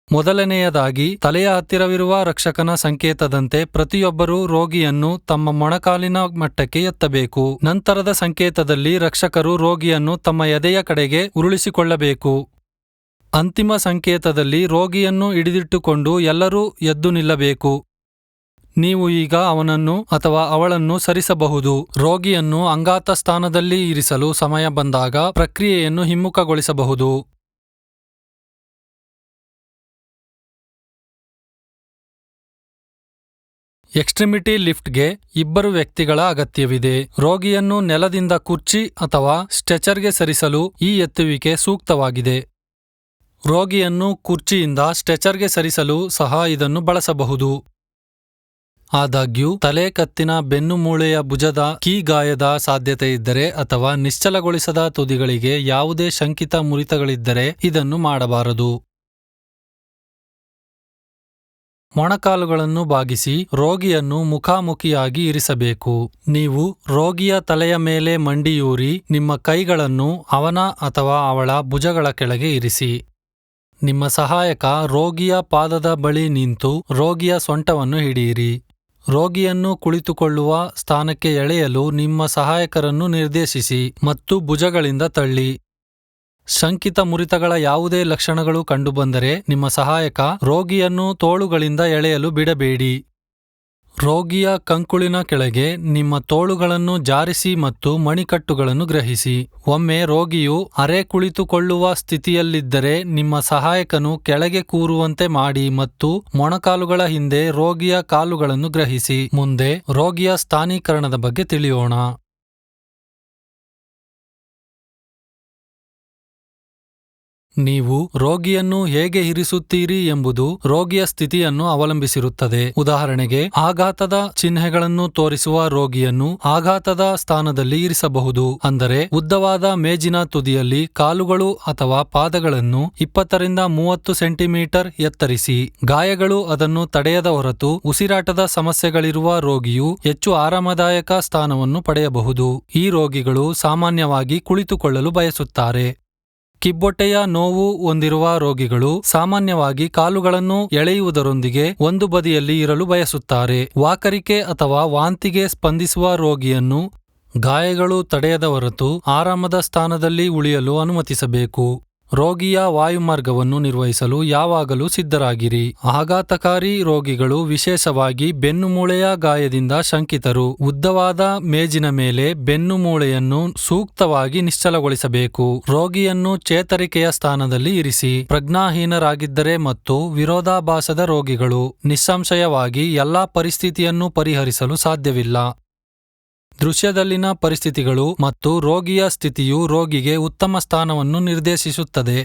[SPEAKER 1] ಮೊದಲನೆಯದಾಗಿ, ತಲೆಯ ಹತ್ತಿರವಿರುವ ರಕ್ಷಕನ ಸಂಕೇತದಂತೆ ಪ್ರತಿಯೊಬ್ಬರೂ ರೋಗಿಯನ್ನು ತಮ್ಮ ಮೊಣಕಾಲಿನ ಮಟ್ಟಕ್ಕೆ ಎತ್ತಬೇಕು. ನಂತರದ ಸಂಕೇತದಲ್ಲಿ ರಕ್ಷಕರು ರೋಗಿಯನ್ನು ತಮ್ಮ ಎದೆಯ ಕಡೆಗೆ ಉರುಳಿಸಿಕೊಳ್ಳಬೇಕು. ಅಂತಿಮ ಸಂಕೇತದಲ್ಲಿ ರೋಗಿಯನ್ನು ಹಿಡಿದಿಟ್ಟುಕೊಂಡು ಎಲ್ಲರೂ ಎದ್ದು ನಿಲ್ಲಬೇಕು. ನೀವು ಈಗ ಅವನನ್ನು ಅಥವಾ ಅವಳನ್ನು ಸರಿಸಬಹುದು. ರೋಗಿಯನ್ನು ಅಂಗಾತ ಸ್ಥಾನದಲ್ಲಿ ಇರಿಸಲು ಸಮಯ ಬಂದಾಗ ಪ್ರಕ್ರಿಯೆಯನ್ನು ಹಿಮ್ಮುಖಗೊಳಿಸಬಹುದು. ಎಕ್ಸ್ಟ್ರಿಮಿಟಿ ಲಿಫ್ಟ್ಗೆ 2 ವ್ಯಕ್ತಿಗಳ ಅಗತ್ಯವಿದೆ. ರೋಗಿಯನ್ನು ನೆಲದಿಂದ ಕುರ್ಚಿ ಅಥವಾ ಸ್ಟ್ರೆಚರ್ಗೆ ಸರಿಸಲು ಈ ಎತ್ತುವಿಕೆ ಸೂಕ್ತವಾಗಿದೆ. ರೋಗಿಯನ್ನು ಕುರ್ಚಿಯಿಂದ ಸ್ಟ್ರೆಚರ್ಗೆ ಸರಿಸಲು ಸಹ ಇದನ್ನು ಬಳಸಬಹುದು. ಆದಾಗ್ಯೂ, ತಲೆ, ಕತ್ತಿನ, ಬೆನ್ನುಮೂಳೆಯ ಭುಜದ ಗಾಯದ ಸಾಧ್ಯತೆಯಿದ್ದರೆ ಅಥವಾ ನಿಶ್ಚಲಗೊಳಿಸದ ತುದಿಗಳಿಗೆ ಯಾವುದೇ ಶಂಕಿತ ಮುರಿತಗಳಿದ್ದರೆ ಇದನ್ನು ಮಾಡಬಾರದು. ಮೊಣಕಾಲುಗಳನ್ನು ಬಾಗಿಸಿ ರೋಗಿಯನ್ನು ಮುಖಾಮುಖಿಯಾಗಿ ಇರಿಸಬೇಕು. ನೀವು ರೋಗಿಯ ತಲೆಯ ಮೇಲೆ ಮಂಡಿಯೂರಿ ನಿಮ್ಮ ಕೈಗಳನ್ನು ಅವನ ಅಥವಾ ಅವಳ ಭುಜಗಳ ಕೆಳಗೆ ಇರಿಸಿ. ನಿಮ್ಮ ಸಹಾಯಕ ರೋಗಿಯ ಪಾದದ ಬಳಿ ನಿಂತು ರೋಗಿಯ ಸೊಂಟವನ್ನು ಹಿಡಿಯಿರಿ. ರೋಗಿಯನ್ನು ಕುಳಿತುಕೊಳ್ಳುವ ಸ್ಥಾನಕ್ಕೆ ಎಳೆಯಲು ನಿಮ್ಮ ಸಹಾಯಕರನ್ನು ನಿರ್ದೇಶಿಸಿ ಮತ್ತು ಭುಜಗಳಿಂದ ತಳ್ಳಿ. ಶಂಕಿತ ಮುರಿತಗಳ ಯಾವುದೇ ಲಕ್ಷಣಗಳು ಕಂಡುಬಂದರೆ ನಿಮ್ಮ ಸಹಾಯಕ ರೋಗಿಯನ್ನು ತೋಳುಗಳಿಂದ ಎಳೆಯಲು ಬಿಡಬೇಡಿ. ರೋಗಿಯ ಕಂಕುಳಿನ ಕೆಳಗೆ ನಿಮ್ಮ ತೋಳುಗಳನ್ನು ಜಾರಿಸಿ ಮತ್ತು ಮಣಿಕಟ್ಟುಗಳನ್ನು ಗ್ರಹಿಸಿ. ಒಮ್ಮೆ ರೋಗಿಯು ಅರೆ ಕುಳಿತುಕೊಳ್ಳುವ ಸ್ಥಿತಿಯಲ್ಲಿದ್ದರೆ ನಿಮ್ಮ ಸಹಾಯಕನು ಕೆಳಗೆ ಕೂರುವಂತೆ ಮಾಡಿ ಮತ್ತು ಮೊಣಕಾಲುಗಳ ಹಿಂದೆ ರೋಗಿಯ ಕಾಲುಗಳನ್ನು ಗ್ರಹಿಸಿ. ಮುಂದೆ ರೋಗಿಯ ಸ್ಥಾನೀಕರಣದ ಬಗ್ಗೆ ತಿಳಿಯೋಣ. ನೀವು ರೋಗಿಯನ್ನು ಹೇಗೆ ಇರಿಸುತ್ತೀರಿ ಎಂಬುದು ರೋಗಿಯ ಸ್ಥಿತಿಯನ್ನು ಅವಲಂಬಿಸಿರುತ್ತದೆ. ಉದಾಹರಣೆಗೆ, ಆಘಾತದ ಚಿಹ್ನೆಗಳನ್ನು ತೋರಿಸುವ ರೋಗಿಯನ್ನು ಆಘಾತದ ಸ್ಥಾನದಲ್ಲಿ ಇರಿಸಬಹುದು. ಅಂದರೆ ಉದ್ದವಾದ ಮೇಜಿನ ತುದಿಯಲ್ಲಿ ಕಾಲುಗಳು ಅಥವಾ ಪಾದಗಳನ್ನು 20 ರಿಂದ 30 ಸೆಂಟಿಮೀಟರ್ ಎತ್ತರಿಸಿ. ಗಾಯಗಳು ಅದನ್ನು ತಡೆಯದ ಹೊರತು ಉಸಿರಾಟದ ಸಮಸ್ಯೆಗಳಿರುವ ರೋಗಿಯು ಹೆಚ್ಚು ಆರಾಮದಾಯಕ ಸ್ಥಾನವನ್ನು ಪಡೆಯಬಹುದು. ಈ ರೋಗಿಗಳು ಸಾಮಾನ್ಯವಾಗಿ ಕುಳಿತುಕೊಳ್ಳಲು ಬಯಸುತ್ತಾರೆ. ಕಿಬ್ಬೊಟ್ಟೆಯ ನೋವು ಹೊಂದಿರುವ ರೋಗಿಗಳು ಸಾಮಾನ್ಯವಾಗಿ ಕಾಲುಗಳನ್ನು ಎಳೆಯುವುದರೊಂದಿಗೆ ಒಂದು ಬದಿಯಲ್ಲಿ ಇರಲು ಬಯಸುತ್ತಾರೆ. ವಾಕರಿಕೆ ಅಥವಾ ವಾಂತಿಗೆ ಸ್ಪಂದಿಸುವ ರೋಗಿಯನ್ನು ಗಾಯಗಳು ತಡೆಯದ ಹೊರತು ಆರಾಮದ ಸ್ಥಾನದಲ್ಲಿ ಉಳಿಯಲು ಅನುಮತಿಸಬೇಕು. ರೋಗಿಯ ವಾಯುಮಾರ್ಗವನ್ನು ನಿರ್ವಹಿಸಲು ಯಾವಾಗಲೂ ಸಿದ್ಧರಾಗಿರಿ. ಆಘಾತಕಾರಿ ರೋಗಿಗಳು, ವಿಶೇಷವಾಗಿ ಬೆನ್ನುಮೂಳೆಯ ಗಾಯದಿಂದ ಶಂಕಿತರು, ಉದ್ದವಾದ ಮೇಜಿನ ಮೇಲೆ ಬೆನ್ನುಮೂಳೆಯನ್ನು ಸೂಕ್ತವಾಗಿ ನಿಶ್ಚಲಗೊಳಿಸಬೇಕು. ರೋಗಿಯನ್ನು ಚೇತರಿಕೆಯ ಸ್ಥಾನದಲ್ಲಿ ಇರಿಸಿ. ಪ್ರಜ್ಞಾಹೀನರಾಗಿದ್ದರೆ ಮತ್ತು ವಿರೋಧಾಭಾಸದ ರೋಗಿಗಳು ನಿಸ್ಸಂಶಯವಾಗಿ ಎಲ್ಲಾ ಪರಿಸ್ಥಿತಿಯನ್ನು ಪರಿಹರಿಸಲು ಸಾಧ್ಯವಿಲ್ಲ. ದೃಶ್ಯದಲ್ಲಿನ ಪರಿಸ್ಥಿತಿಗಳು ಮತ್ತು ರೋಗಿಯ ಸ್ಥಿತಿಯು ರೋಗಿಗೆ ಉತ್ತಮ ಸ್ಥಾನವನ್ನು ನಿರ್ದೇಶಿಸುತ್ತದೆ.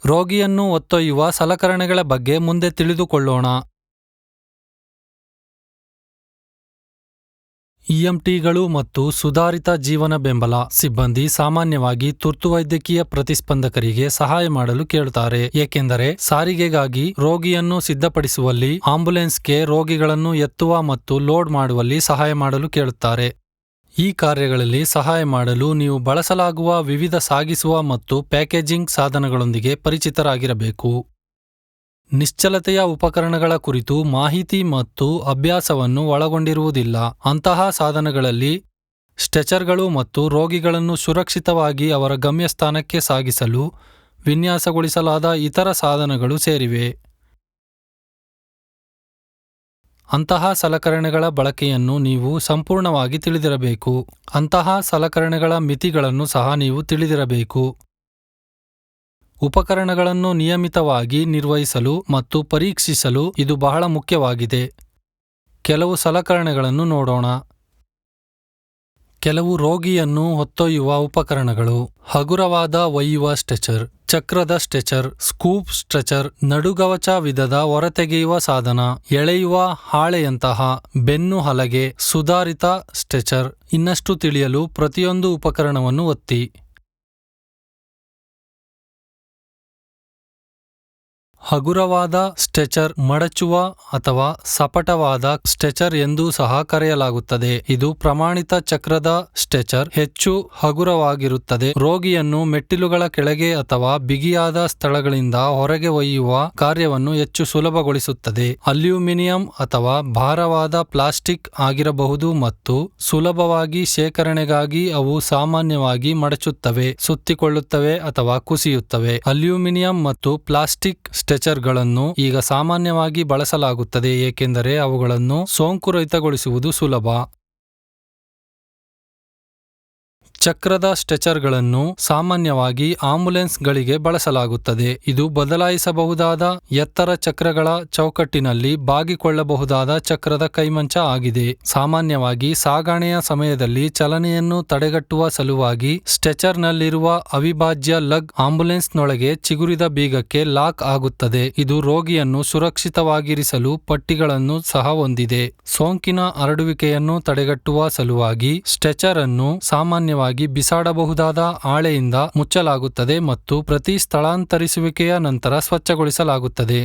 [SPEAKER 1] ರೋಗಿಯನ್ನು ಹೊತ್ತೊಯ್ಯುವ ಸಲಕರಣೆಗಳ ಬಗ್ಗೆ ಮುಂದೆ ತಿಳಿದುಕೊಳ್ಳೋಣ. ಇಎಂಟಿಗಳು ಮತ್ತು ಸುಧಾರಿತ ಜೀವನ ಬೆಂಬಲ ಸಿಬ್ಬಂದಿ ಸಾಮಾನ್ಯವಾಗಿ ತುರ್ತುವೈದ್ಯಕೀಯ ಪ್ರತಿಸ್ಪಂದಕರಿಗೆ ಸಹಾಯ ಮಾಡಲು ಕೇಳುತ್ತಾರೆ, ಏಕೆಂದರೆ ಸಾರಿಗೆಗಾಗಿ ರೋಗಿಯನ್ನು ಸಿದ್ಧಪಡಿಸುವಲ್ಲಿ, ಆಂಬ್ಯುಲೆನ್ಸ್ಗೆ ರೋಗಿಗಳನ್ನು ಎತ್ತುವ ಮತ್ತು ಲೋಡ್ ಮಾಡುವಲ್ಲಿ ಸಹಾಯ ಮಾಡಲು ಕೇಳುತ್ತಾರೆ. ಈ ಕಾರ್ಯಗಳಲ್ಲಿ ಸಹಾಯ ಮಾಡಲು ನೀವು ಬಳಸಲಾಗುವ ವಿವಿಧ ಸಾಗಿಸುವ ಮತ್ತು ಪ್ಯಾಕೇಜಿಂಗ್ ಸಾಧನಗಳೊಂದಿಗೆ ಪರಿಚಿತರಾಗಿರಬೇಕು. ನಿಶ್ಚಲತೆಯ ಉಪಕರಣಗಳ ಕುರಿತು ಮಾಹಿತಿ ಮತ್ತು ಅಭ್ಯಾಸವನ್ನು ಒಳಗೊಂಡಿರುವುದಿಲ್ಲ. ಅಂತಹ ಸಾಧನಗಳಲ್ಲಿ ಸ್ಟ್ರೆಚರ್ಗಳು ಮತ್ತು ರೋಗಿಗಳನ್ನು ಸುರಕ್ಷಿತವಾಗಿ ಅವರ ಗಮ್ಯಸ್ಥಾನಕ್ಕೆ ಸಾಗಿಸಲು ವಿನ್ಯಾಸಗೊಳಿಸಲಾದ ಇತರ ಸಾಧನಗಳು ಸೇರಿವೆ. ಅಂತಹ ಸಲಕರಣೆಗಳ ಬಳಕೆಯನ್ನು ನೀವು ಸಂಪೂರ್ಣವಾಗಿ ತಿಳಿದಿರಬೇಕು. ಅಂತಹ ಸಲಕರಣೆಗಳ ಮಿತಿಗಳನ್ನು ಸಹ ನೀವು ತಿಳಿದಿರಬೇಕು. ಉಪಕರಣಗಳನ್ನು ನಿಯಮಿತವಾಗಿ ನಿರ್ವಹಿಸಲು ಮತ್ತು ಪರೀಕ್ಷಿಸಲು ಇದು ಬಹಳ ಮುಖ್ಯವಾಗಿದೆ. ಕೆಲವು ಸಲಕರಣೆಗಳನ್ನು ನೋಡೋಣ. ಕೆಲವು ರೋಗಿಯನ್ನು ಹೊತ್ತೊಯ್ಯುವ ಉಪಕರಣಗಳು: ಹಗುರವಾದ ಒಯ್ಯುವ ಸ್ಟ್ರೆಚರ್, ಚಕ್ರದ ಸ್ಟ್ರೆಚರ್, ಸ್ಕೂಪ್ ಸ್ಟ್ರೆಚರ್, ನಡುಗವಚ ವಿಧದ ಹೊರತೆಗೆಯುವ ಸಾಧನ, ಎಳೆಯುವ ಹಾಳೆಯಂತಹ ಬೆನ್ನು ಹಲಗೆ, ಸುಧಾರಿತ ಸ್ಟ್ರೆಚರ್. ಇನ್ನಷ್ಟು ತಿಳಿಯಲು ಪ್ರತಿಯೊಂದು ಉಪಕರಣವನ್ನು ಒತ್ತಿ. ಹಗುರವಾದ ಸ್ಟ್ರೆಚರ್, ಮಡಚುವ ಅಥವಾ ಸಪಟವಾದ ಸ್ಟ್ರೆಚರ್ ಎಂದೂ ಸಹ ಕರೆಯಲಾಗುತ್ತದೆ. ಇದು ಪ್ರಮಾಣಿತ ಚಕ್ರದ ಸ್ಟ್ರೆಚರ್, ಹೆಚ್ಚು ಹಗುರವಾಗಿರುತ್ತದೆ, ರೋಗಿಯನ್ನು ಮೆಟ್ಟಿಲುಗಳ ಕೆಳಗೆ ಅಥವಾ ಬಿಗಿಯಾದ ಸ್ಥಳಗಳಿಂದ ಹೊರಗೆ ಒಯ್ಯುವ ಕಾರ್ಯವನ್ನು ಹೆಚ್ಚು ಸುಲಭಗೊಳಿಸುತ್ತದೆ. ಅಲ್ಯೂಮಿನಿಯಂ ಅಥವಾ ಭಾರವಾದ ಪ್ಲಾಸ್ಟಿಕ್ ಆಗಿರಬಹುದು ಮತ್ತು ಸುಲಭವಾಗಿ ಶೇಖರಣೆಗಾಗಿ ಅವು ಸಾಮಾನ್ಯವಾಗಿ ಮಡಚುತ್ತವೆ, ಸುತ್ತಿಕೊಳ್ಳುತ್ತವೆ ಅಥವಾ ಕುಸಿಯುತ್ತವೆ. ಅಲ್ಯೂಮಿನಿಯಂ ಮತ್ತು ಪ್ಲಾಸ್ಟಿಕ್ ಸ್ಟ್ರೆಚರ್ಗಳನ್ನು ಈಗ ಸಾಮಾನ್ಯವಾಗಿ ಬಳಸಲಾಗುತ್ತದೆ, ಏಕೆಂದರೆ ಅವುಗಳನ್ನು ಸೋಂಕುರಹಿತಗೊಳಿಸುವುದು ಸುಲಭ. ಚಕ್ರದ ಸ್ಟ್ರೆಚರ್ಗಳನ್ನು ಸಾಮಾನ್ಯವಾಗಿ ಆಂಬ್ಯುಲೆನ್ಸ್ಗಳಿಗೆ ಬಳಸಲಾಗುತ್ತದೆ. ಇದು ಬದಲಾಯಿಸಬಹುದಾದ ಎತ್ತರ ಚಕ್ರಗಳ ಚೌಕಟ್ಟಿನಲ್ಲಿ ಬಾಗಿಕೊಳ್ಳಬಹುದಾದ ಚಕ್ರದ ಕೈಮಂಚ ಆಗಿದೆ. ಸಾಮಾನ್ಯವಾಗಿ ಸಾಗಣೆಯ ಸಮಯದಲ್ಲಿ ಚಲನೆಯನ್ನು ತಡೆಗಟ್ಟುವ ಸಲುವಾಗಿ ಸ್ಟ್ರೆಚರ್ನಲ್ಲಿರುವ ಅವಿಭಾಜ್ಯ ಲಗ್ ಆಂಬ್ಯುಲೆನ್ಸ್ನೊಳಗೆ ಚಿಗುರಿದ ಬೀಗಕ್ಕೆ ಲಾಕ್ ಆಗುತ್ತದೆ. ಇದು ರೋಗಿಯನ್ನು ಸುರಕ್ಷಿತವಾಗಿರಿಸಲು ಪಟ್ಟಿಗಳನ್ನು ಸಹ ಹೊಂದಿದೆ. ಸೋಂಕಿನ ಹರಡುವಿಕೆಯನ್ನು ತಡೆಗಟ್ಟುವ ಸಲುವಾಗಿ ಸ್ಟ್ರೆಚರ್ ಅನ್ನು ಸಾಮಾನ್ಯವಾಗಿ ಬಿಸಾಡಬಹುದಾದ ಹಾಳೆಯಿಂದ ಮುಚ್ಚಲಾಗುತ್ತದೆ ಮತ್ತು ಪ್ರತಿ ಸ್ಥಳಾಂತರಿಸುವಿಕೆಯ ನಂತರ ಸ್ವಚ್ಛಗೊಳಿಸಲಾಗುತ್ತದೆ.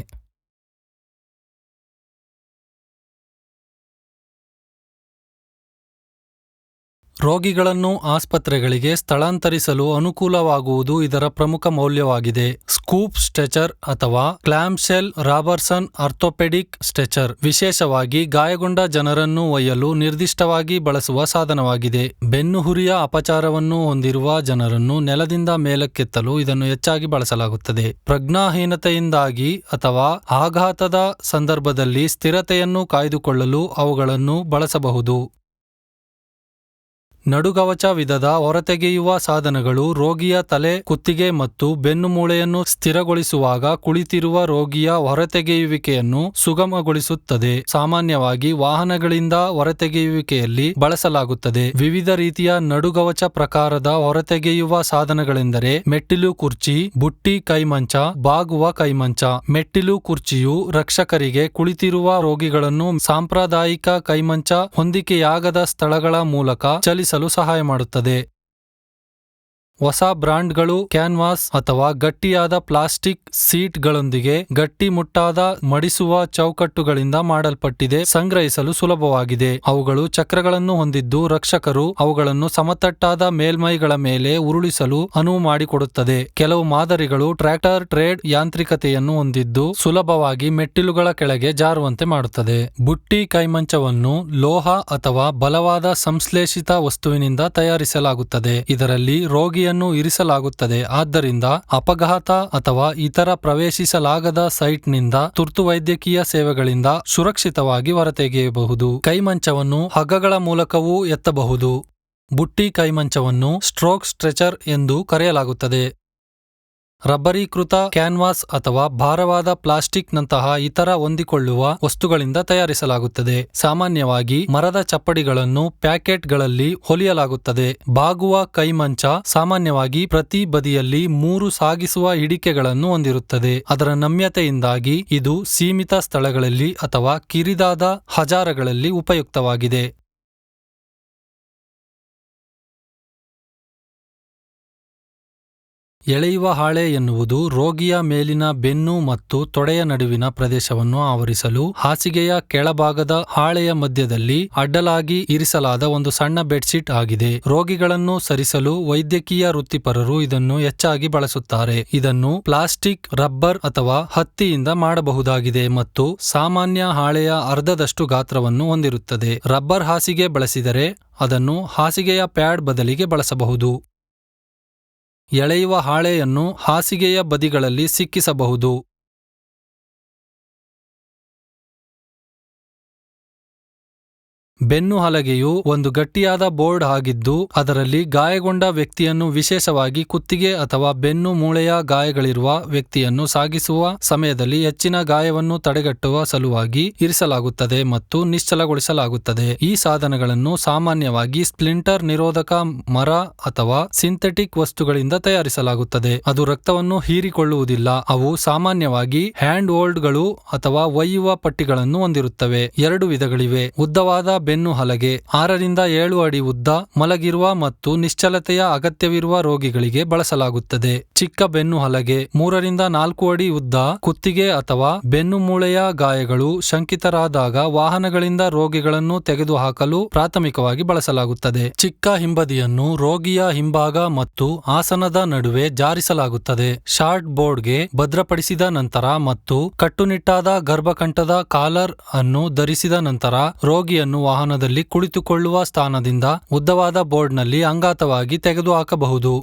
[SPEAKER 1] ರೋಗಿಗಳನ್ನು ಆಸ್ಪತ್ರೆಗಳಿಗೆ ಸ್ಥಳಾಂತರಿಸಲು ಅನುಕೂಲವಾಗುವುದು ಇದರ ಪ್ರಮುಖ ಮೌಲ್ಯವಾಗಿದೆ. ಸ್ಕೂಪ್ ಸ್ಟ್ರೆಚರ್ ಅಥವಾ ಕ್ಲಾಮ್ಶೆಲ್ ರಾಬರ್ಸನ್ ಆರ್ಥೋಪೆಡಿಕ್ ಸ್ಟ್ರೆಚರ್ ವಿಶೇಷವಾಗಿ ಗಾಯಗೊಂಡ ಜನರನ್ನು ಒಯ್ಯಲು ನಿರ್ದಿಷ್ಟವಾಗಿ ಬಳಸುವ ಸಾಧನವಾಗಿದೆ. ಬೆನ್ನುಹುರಿಯ ಅಪಚಾರವನ್ನು ಹೊಂದಿರುವ ಜನರನ್ನು ನೆಲದಿಂದ ಮೇಲಕ್ಕೆತ್ತಲು ಇದನ್ನು ಹೆಚ್ಚಾಗಿ ಬಳಸಲಾಗುತ್ತದೆ. ಪ್ರಜ್ಞಾಹೀನತೆಯಿಂದಾಗಿ ಅಥವಾ ಆಘಾತದ ಸಂದರ್ಭದಲ್ಲಿ ಸ್ಥಿರತೆಯನ್ನು ಕಾಯ್ದುಕೊಳ್ಳಲು ಅವುಗಳನ್ನು ಬಳಸಬಹುದು. ನಡುಗವಚ ವಿಧದ ಹೊರತೆಗೆಯುವ ಸಾಧನಗಳು ರೋಗಿಯ ತಲೆ, ಕುತ್ತಿಗೆ ಮತ್ತು ಬೆನ್ನುಮೂಳೆಯನ್ನು ಸ್ಥಿರಗೊಳಿಸುವಾಗ ಕುಳಿತಿರುವ ರೋಗಿಯ ಹೊರತೆಗೆಯುವಿಕೆಯನ್ನು ಸುಗಮಗೊಳಿಸುತ್ತದೆ. ಸಾಮಾನ್ಯವಾಗಿ ವಾಹನಗಳಿಂದ ಹೊರತೆಗೆಯುವಿಕೆಯಲ್ಲಿ ಬಳಸಲಾಗುತ್ತದೆ. ವಿವಿಧ ರೀತಿಯ ನಡುಗವಚ ಪ್ರಕಾರದ ಹೊರತೆಗೆಯುವ ಸಾಧನಗಳೆಂದರೆ ಮೆಟ್ಟಿಲು ಕುರ್ಚಿ, ಬುಟ್ಟಿ ಕೈಮಂಚ, ಬಾಗುವ ಕೈಮಂಚ. ಮೆಟ್ಟಿಲು ಕುರ್ಚಿಯು ರಕ್ಷಕರಿಗೆ ಕುಳಿತಿರುವ ರೋಗಿಗಳನ್ನು ಸಾಂಪ್ರದಾಯಿಕ ಕೈಮಂಚ ಹೊಂದಿಕೆಯಾಗದ ಸ್ಥಳಗಳ ಮೂಲಕ ಚಲಿಸಲು ಸಹಾಯ ಮಾಡುತ್ತದೆ. ಹೊಸ ಬ್ರಾಂಡ್ಗಳು ಕ್ಯಾನ್ವಾಸ್ ಅಥವಾ ಗಟ್ಟಿಯಾದ ಪ್ಲಾಸ್ಟಿಕ್ ಸೀಟ್ಗಳೊಂದಿಗೆ ಗಟ್ಟಿಮುಟ್ಟಾದ ಮಡಿಸುವ ಚೌಕಟ್ಟುಗಳಿಂದ ಮಾಡಲ್ಪಟ್ಟಿದೆ. ಸಂಗ್ರಹಿಸಲು ಸುಲಭವಾಗಿದೆ. ಅವುಗಳು ಚಕ್ರಗಳನ್ನು ಹೊಂದಿದ್ದು ರಕ್ಷಕರು ಅವುಗಳನ್ನು ಸಮತಟ್ಟಾದ ಮೇಲ್ಮೈಗಳ ಮೇಲೆ ಉರುಳಿಸಲು ಅನುವು ಮಾಡಿಕೊಡುತ್ತದೆ. ಕೆಲವು ಮಾದರಿಗಳು ಟ್ರ್ಯಾಕ್ಟರ್ ಟ್ರೇಡ್ ಯಾಂತ್ರಿಕತೆಯನ್ನು ಹೊಂದಿದ್ದು ಸುಲಭವಾಗಿ ಮೆಟ್ಟಿಲುಗಳ ಕೆಳಗೆ ಜಾರುವಂತೆ ಮಾಡುತ್ತದೆ. ಬುಟ್ಟಿ ಕೈಮಂಚವನ್ನು ಲೋಹ ಅಥವಾ ಬಲವಾದ ಸಂಶ್ಲೇಷಿತ ವಸ್ತುವಿನಿಂದ ತಯಾರಿಸಲಾಗುತ್ತದೆ. ಇದರಲ್ಲಿ ರೋಗಿಯನ್ನು ಇರಿಸಲಾಗುತ್ತದೆ. ಆದ್ದರಿಂದ ಅಪಘಾತ ಅಥವಾ ಇತರ ಪ್ರವೇಶಿಸಲಾಗದ ಸೈಟ್ನಿಂದ ತುರ್ತು ವೈದ್ಯಕೀಯ ಸೇವೆಗಳಿಂದ ಸುರಕ್ಷಿತವಾಗಿ ಹೊರತೆಗೆಯಬಹುದು. ಕೈಮಂಚವನ್ನು ಹಗ್ಗಗಳ ಮೂಲಕವೂ ಎತ್ತಬಹುದು. ಬುಟ್ಟಿ ಕೈಮಂಚವನ್ನು ಸ್ಟ್ರೋಕ್ ಸ್ಟ್ರೆಚರ್ ಎಂದು ಕರೆಯಲಾಗುತ್ತದೆ. ರಬ್ಬರೀಕೃತ ಕ್ಯಾನ್ವಾಸ್ ಅಥವಾ ಭಾರವಾದ ಪ್ಲಾಸ್ಟಿಕ್ನಂತಹ ಇತರ ಹೊಂದಿಕೊಳ್ಳುವ ವಸ್ತುಗಳಿಂದ ತಯಾರಿಸಲಾಗುತ್ತದೆ. ಸಾಮಾನ್ಯವಾಗಿ ಮರದ ಚಪ್ಪಡಿಗಳನ್ನು ಪ್ಯಾಕೆಟ್ಗಳಲ್ಲಿ ಹೊಲಿಯಲಾಗುತ್ತದೆ. ಬಾಗುವ ಕೈಮಂಚ ಸಾಮಾನ್ಯವಾಗಿ ಪ್ರತಿ ಬದಿಯಲ್ಲಿ 3 ಸಾಗಿಸುವ ಹಿಡಿಕೆಗಳನ್ನು ಹೊಂದಿರುತ್ತದೆ. ಅದರ ನಮ್ಯತೆಯಿಂದಾಗಿ ಇದು ಸೀಮಿತ ಸ್ಥಳಗಳಲ್ಲಿ ಅಥವಾ ಕಿರಿದಾದ ಹಜಾರಗಳಲ್ಲಿ ಉಪಯುಕ್ತವಾಗಿದೆ. ಎಳೆಯುವ ಹಾಳೆ ಎನ್ನುವುದು ರೋಗಿಯ ಮೇಲಿನ ಬೆನ್ನು ಮತ್ತು ತೊಡೆಯ ನಡುವಿನ ಪ್ರದೇಶವನ್ನು ಆವರಿಸಲು ಹಾಸಿಗೆಯ ಕೆಳಭಾಗದ ಹಾಳೆಯ ಮಧ್ಯದಲ್ಲಿ ಅಡ್ಡಲಾಗಿ ಇರಿಸಲಾದ ಒಂದು ಸಣ್ಣ ಬೆಡ್ಶೀಟ್ ಆಗಿದೆ. ರೋಗಿಗಳನ್ನು ಸರಿಸಲು ವೈದ್ಯಕೀಯ ವೃತ್ತಿಪರರು ಇದನ್ನು ಹೆಚ್ಚಾಗಿ ಬಳಸುತ್ತಾರೆ. ಇದನ್ನು ಪ್ಲಾಸ್ಟಿಕ್, ರಬ್ಬರ್ ಅಥವಾ ಹತ್ತಿಯಿಂದ ಮಾಡಬಹುದಾಗಿದೆ ಮತ್ತು ಸಾಮಾನ್ಯ ಹಾಳೆಯ ಅರ್ಧದಷ್ಟು ಗಾತ್ರವನ್ನು ಹೊಂದಿರುತ್ತದೆ. ರಬ್ಬರ್ ಹಾಸಿಗೆ ಬಳಸಿದರೆ ಅದನ್ನು ಹಾಸಿಗೆಯ ಪ್ಯಾಡ್ ಬದಲಿಗೆ ಬಳಸಬಹುದು. ಎಳೆಯುವ ಹಾಳೆಯನ್ನು ಹಾಸಿಗೆಯ ಬದಿಗಳಲ್ಲಿ ಸಿಕ್ಕಿಸಬಹುದು. ಬೆನ್ನು ಹಲಗೆಯು ಒಂದು ಗಟ್ಟಿಯಾದ ಬೋರ್ಡ್ ಆಗಿದ್ದು ಅದರಲ್ಲಿ ಗಾಯಗೊಂಡ ವ್ಯಕ್ತಿಯನ್ನು, ವಿಶೇಷವಾಗಿ ಕುತ್ತಿಗೆ ಅಥವಾ ಬೆನ್ನು ಮೂಳೆಯ ಗಾಯಗಳಿರುವ ವ್ಯಕ್ತಿಯನ್ನು ಸಾಗಿಸುವ ಸಮಯದಲ್ಲಿ ಹೆಚ್ಚಿನ ಗಾಯವನ್ನು ತಡೆಗಟ್ಟುವ ಸಲುವಾಗಿ ಇರಿಸಲಾಗುತ್ತದೆ ಮತ್ತು ನಿಶ್ಚಲಗೊಳಿಸಲಾಗುತ್ತದೆ. ಈ ಸಾಧನಗಳನ್ನು ಸಾಮಾನ್ಯವಾಗಿ ಸ್ಪ್ಲಿಂಟರ್ ನಿರೋಧಕ ಮರ ಅಥವಾ ಸಿಂಥೆಟಿಕ್ ವಸ್ತುಗಳಿಂದ ತಯಾರಿಸಲಾಗುತ್ತದೆ. ಅದು ರಕ್ತವನ್ನು ಹೀರಿಕೊಳ್ಳುವುದಿಲ್ಲ. ಅವು ಸಾಮಾನ್ಯವಾಗಿ ಹ್ಯಾಂಡ್ ಹೋಲ್ಡ್ಗಳು ಅಥವಾ ಒಯ್ಯುವ ಪಟ್ಟಿಗಳನ್ನು ಹೊಂದಿರುತ್ತವೆ. 2 ವಿಧಗಳಿವೆ. ಉದ್ದವಾದ ಬೆನ್ನು ಹಲಗೆ 6 ರಿಂದ 7 ಅಡಿ ಉದ್ದ, ಮಲಗಿರುವ ಮತ್ತು ನಿಶ್ಚಲತೆಯ ಅಗತ್ಯವಿರುವ ರೋಗಿಗಳಿಗೆ ಬಳಸಲಾಗುತ್ತದೆ. ಚಿಕ್ಕ ಬೆನ್ನು ಹಲಗೆ 3 ರಿಂದ 4 ಅಡಿ ಉದ್ದ, ಕುತ್ತಿಗೆ ಅಥವಾ ಬೆನ್ನು ಮೂಳೆಯ ಗಾಯಗಳು ಶಂಕಿತರಾದಾಗ ವಾಹನಗಳಿಂದ ರೋಗಿಗಳನ್ನು ತೆಗೆದುಹಾಕಲು ಪ್ರಾಥಮಿಕವಾಗಿ ಬಳಸಲಾಗುತ್ತದೆ. ಚಿಕ್ಕ ಹಿಂಬದಿಯನ್ನು ರೋಗಿಯ ಹಿಂಭಾಗ ಮತ್ತು ಆಸನದ ನಡುವೆ ಜಾರಿಸಲಾಗುತ್ತದೆ. ಶಾರ್ಟ್ ಬೋರ್ಡ್ಗೆ ಭದ್ರಪಡಿಸಿದ ನಂತರ ಮತ್ತು ಕಟ್ಟುನಿಟ್ಟಾದ ಗರ್ಭಕಂಠದ ಕಾಲರ್ ಅನ್ನು ಧರಿಸಿದ ನಂತರ ರೋಗಿಯನ್ನು ವಾಹನದಲ್ಲಿ ಕುಳಿತುಕೊಳ್ಳುವ ಸ್ಥಾನದಿಂದ ಉದ್ದವಾದ ಬೋರ್ಡ್ನಲ್ಲಿ ಅಂಗಾತವಾಗಿ ತೆಗೆದುಹಾಕಬಹುದು.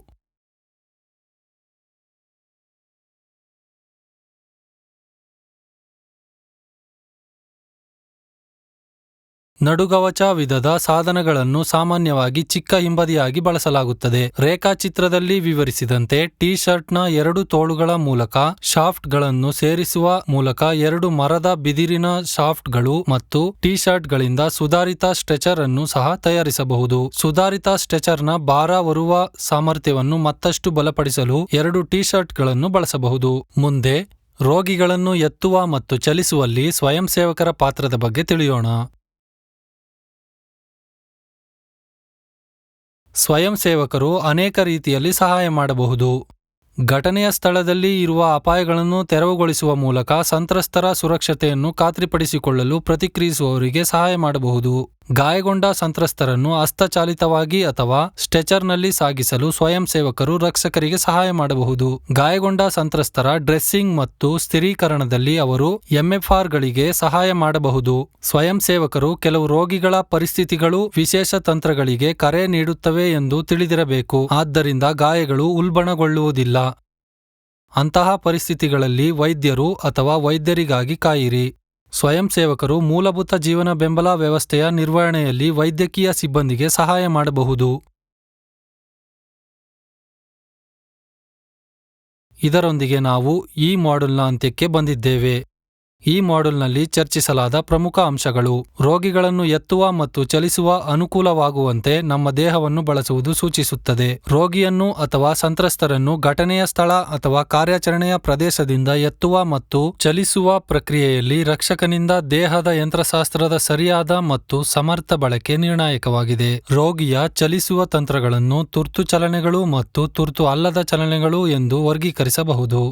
[SPEAKER 1] ನಡುಗವಚ ವಿಧದ ಸಾಧನಗಳನ್ನು ಸಾಮಾನ್ಯವಾಗಿ ಚಿಕ್ಕ ಹಿಂಬದಿಯಾಗಿ ಬಳಸಲಾಗುತ್ತದೆ. ರೇಖಾಚಿತ್ರದಲ್ಲಿ ವಿವರಿಸಿದಂತೆ ಟಿ ಶರ್ಟ್ನ 2 ತೋಳುಗಳ ಮೂಲಕ ಶಾಫ್ಟ್ಗಳನ್ನು ಸೇರಿಸುವ ಮೂಲಕ 2 ಮರದ ಬಿದಿರಿನ ಶಾಫ್ಟ್ಗಳು ಮತ್ತು ಟಿ ಶರ್ಟ್ಗಳಿಂದ ಸುಧಾರಿತ ಸ್ಟ್ರೆಚರ್ ಅನ್ನು ಸಹ ತಯಾರಿಸಬಹುದು. ಸುಧಾರಿತ ಸ್ಟ್ರೆಚರ್ನ ಭಾರ ಹೊರುವ ಸಾಮರ್ಥ್ಯವನ್ನು ಮತ್ತಷ್ಟು ಬಲಪಡಿಸಲು 2 ಟಿ ಶರ್ಟ್ಗಳನ್ನು ಬಳಸಬಹುದು. ಮುಂದೆ ರೋಗಿಗಳನ್ನು ಎತ್ತುವ ಮತ್ತು ಚಲಿಸುವಲ್ಲಿ ಸ್ವಯಂ ಸೇವಕರ ಪಾತ್ರದ ಬಗ್ಗೆ ತಿಳಿಯೋಣ. ಸ್ವಯಂ ಸೇವಕರು ಅನೇಕ ರೀತಿಯಲ್ಲಿ ಸಹಾಯ ಮಾಡಬಹುದು. ಘಟನೆಯ ಸ್ಥಳದಲ್ಲಿ ಇರುವ ಅಪಾಯಗಳನ್ನು ತೆರವುಗೊಳಿಸುವ ಮೂಲಕ ಸಂತ್ರಸ್ತರ ಸುರಕ್ಷತೆಯನ್ನು ಖಾತ್ರಿಪಡಿಸಿಕೊಳ್ಳಲು ಪ್ರತಿಕ್ರಿಯಿಸುವವರಿಗೆ ಸಹಾಯ ಮಾಡಬಹುದು. ಗಾಯಗೊಂಡ ಸಂತ್ರಸ್ತರನ್ನು ಹಸ್ತಚಾಲಿತವಾಗಿ ಅಥವಾ ಸ್ಟ್ರೆಚರ್ನಲ್ಲಿ ಸಾಗಿಸಲು ಸ್ವಯಂ ಸೇವಕರು ರಕ್ಷಕರಿಗೆ ಸಹಾಯ ಮಾಡಬಹುದು. ಗಾಯಗೊಂಡ ಸಂತ್ರಸ್ತರ ಡ್ರೆಸ್ಸಿಂಗ್ ಮತ್ತು ಸ್ಥಿರೀಕರಣದಲ್ಲಿ ಅವರು ಎಂಎಫ್ಆರ್ಗಳಿಗೆ ಸಹಾಯ ಮಾಡಬಹುದು. ಸ್ವಯಂ ಸೇವಕರು ಕೆಲವು ರೋಗಿಗಳ ಪರಿಸ್ಥಿತಿಗಳು ವಿಶೇಷ ತಂತ್ರಗಳಿಗೆ ಕರೆ ನೀಡುತ್ತವೆ ಎಂದು ತಿಳಿದಿರಬೇಕು. ಆದ್ದರಿಂದ ಗಾಯಗಳು ಉಲ್ಬಣಗೊಳ್ಳುವುದಿಲ್ಲ. ಅಂತಹ ಪರಿಸ್ಥಿತಿಗಳಲ್ಲಿ ವೈದ್ಯರು ಅಥವಾ ವೈದ್ಯರಿಗಾಗಿ ಕಾಯಿರಿ. ಸ್ವಯಂ ಸೇವಕರು ಮೂಲಭೂತ ಜೀವನ ಬೆಂಬಲ ವ್ಯವಸ್ಥೆಯ ನಿರ್ವಹಣೆಯಲ್ಲಿ ವೈದ್ಯಕೀಯ ಸಿಬ್ಬಂದಿಗೆ ಸಹಾಯ ಮಾಡಬಹುದು. ಇದರೊಂದಿಗೆ ನಾವು ಈ ಮಾಡ್ಯೂಲ್ನ ಅಂತ್ಯಕ್ಕೆ ಬಂದಿದ್ದೇವೆ. ಈ ಮಾಡ್ಯೂಲ್ನಲ್ಲಿ ಚರ್ಚಿಸಲಾದ ಪ್ರಮುಖ ಅಂಶಗಳು: ರೋಗಿಗಳನ್ನು ಎತ್ತುವ ಮತ್ತು ಚಲಿಸುವ ಅನುಕೂಲವಾಗುವಂತೆ ನಮ್ಮ ದೇಹವನ್ನು ಬಳಸುವುದು ಸೂಚಿಸುತ್ತದೆ. ರೋಗಿಯನ್ನು ಅಥವಾ ಸಂತ್ರಸ್ತರನ್ನು ಘಟನೆಯ ಸ್ಥಳ ಅಥವಾ ಕಾರ್ಯಾಚರಣೆಯ ಪ್ರದೇಶದಿಂದ ಎತ್ತುವ ಮತ್ತು ಚಲಿಸುವ ಪ್ರಕ್ರಿಯೆಯಲ್ಲಿ ರಕ್ಷಕನಿಂದ ದೇಹದ ಯಂತ್ರಶಾಸ್ತ್ರದ ಸರಿಯಾದ ಮತ್ತು ಸಮರ್ಥ ಬಳಕೆ ನಿರ್ಣಾಯಕವಾಗಿದೆ. ರೋಗಿಯ ಚಲಿಸುವ ತಂತ್ರಗಳನ್ನು ತುರ್ತು ಚಲನೆಗಳು ಮತ್ತು ತುರ್ತು ಅಲ್ಲದ ಚಲನೆಗಳು ಎಂದು ವರ್ಗೀಕರಿಸಬಹುದು.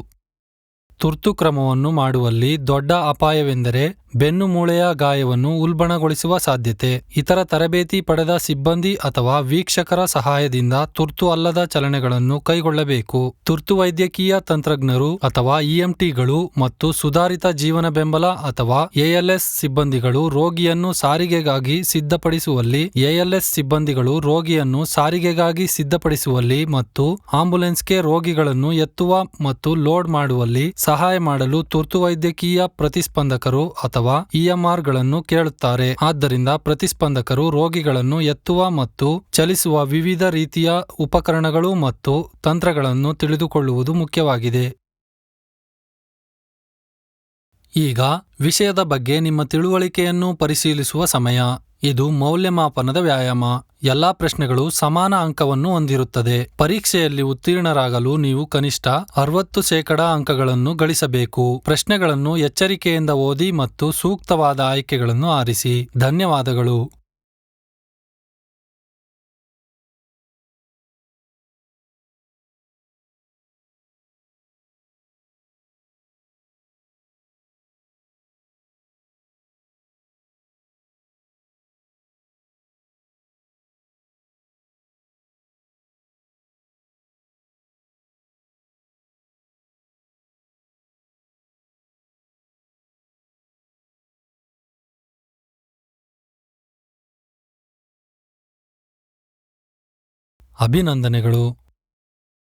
[SPEAKER 1] ತುರ್ತು ಕ್ರಮವನ್ನು ಮಾಡುವಲ್ಲಿ ದೊಡ್ಡ ಅಪಾಯವೆಂದರೆ ಬೆನ್ನು ಮೂಳೆಯ ಗಾಯವನ್ನು ಉಲ್ಬಣಗೊಳಿಸುವ ಸಾಧ್ಯತೆ. ಇತರ ತರಬೇತಿ ಪಡೆದ ಸಿಬ್ಬಂದಿ ಅಥವಾ ವೀಕ್ಷಕರ ಸಹಾಯದಿಂದ ತುರ್ತು ಅಲ್ಲದ ಚಲನೆಗಳನ್ನು ಕೈಗೊಳ್ಳಬೇಕು. ತುರ್ತು ವೈದ್ಯಕೀಯ ತಂತ್ರಜ್ಞರು ಅಥವಾ ಇಎಂಟಿಗಳು ಮತ್ತು ಸುಧಾರಿತ ಜೀವನ ಬೆಂಬಲ ಅಥವಾ ಎಎಲ್ಎಸ್ ಸಿಬ್ಬಂದಿಗಳು ರೋಗಿಯನ್ನು ಸಾರಿಗೆಗಾಗಿ ಸಿದ್ಧಪಡಿಸುವಲ್ಲಿ ಮತ್ತು ಆಂಬ್ಯುಲೆನ್ಸ್ಗೆ ರೋಗಿಗಳನ್ನು ಎತ್ತುವ ಮತ್ತು ಲೋಡ್ ಮಾಡುವಲ್ಲಿ ಸಹಾಯ ಮಾಡಲು ತುರ್ತು ವೈದ್ಯಕೀಯ ಪ್ರತಿಸ್ಪಂದಕರು ಅಥವಾ ಇಎಂಆರ್ಗಳನ್ನು ಕೇಳುತ್ತಾರೆ. ಆದ್ದರಿಂದ ಪ್ರತಿಸ್ಪಂದಕರು ರೋಗಿಗಳನ್ನು ಎತ್ತುವ ಮತ್ತು ಚಲಿಸುವ ವಿವಿಧ ರೀತಿಯ ಉಪಕರಣಗಳು ಮತ್ತು ತಂತ್ರಗಳನ್ನು ತಿಳಿದುಕೊಳ್ಳುವುದು ಮುಖ್ಯವಾಗಿದೆ. ಈಗ ವಿಷಯದ ಬಗ್ಗೆ ನಿಮ್ಮ ತಿಳುವಳಿಕೆಯನ್ನು ಪರಿಶೀಲಿಸುವ ಸಮಯ. ಇದು ಮೌಲ್ಯಮಾಪನದ ವ್ಯಾಯಾಮ. ಎಲ್ಲಾ ಪ್ರಶ್ನೆಗಳು ಸಮಾನ ಅಂಕವನ್ನು ಹೊಂದಿರುತ್ತದೆ. ಪರೀಕ್ಷೆಯಲ್ಲಿ ಉತ್ತೀರ್ಣರಾಗಲು ನೀವು ಕನಿಷ್ಠ 60% ಅಂಕಗಳನ್ನು ಗಳಿಸಬೇಕು. ಪ್ರಶ್ನೆಗಳನ್ನು ಎಚ್ಚರಿಕೆಯಿಂದ ಓದಿ ಮತ್ತು ಸೂಕ್ತವಾದ ಆಯ್ಕೆಗಳನ್ನು ಆರಿಸಿ. ಧನ್ಯವಾದಗಳು. ಅಭಿನಂದನೆಗಳು.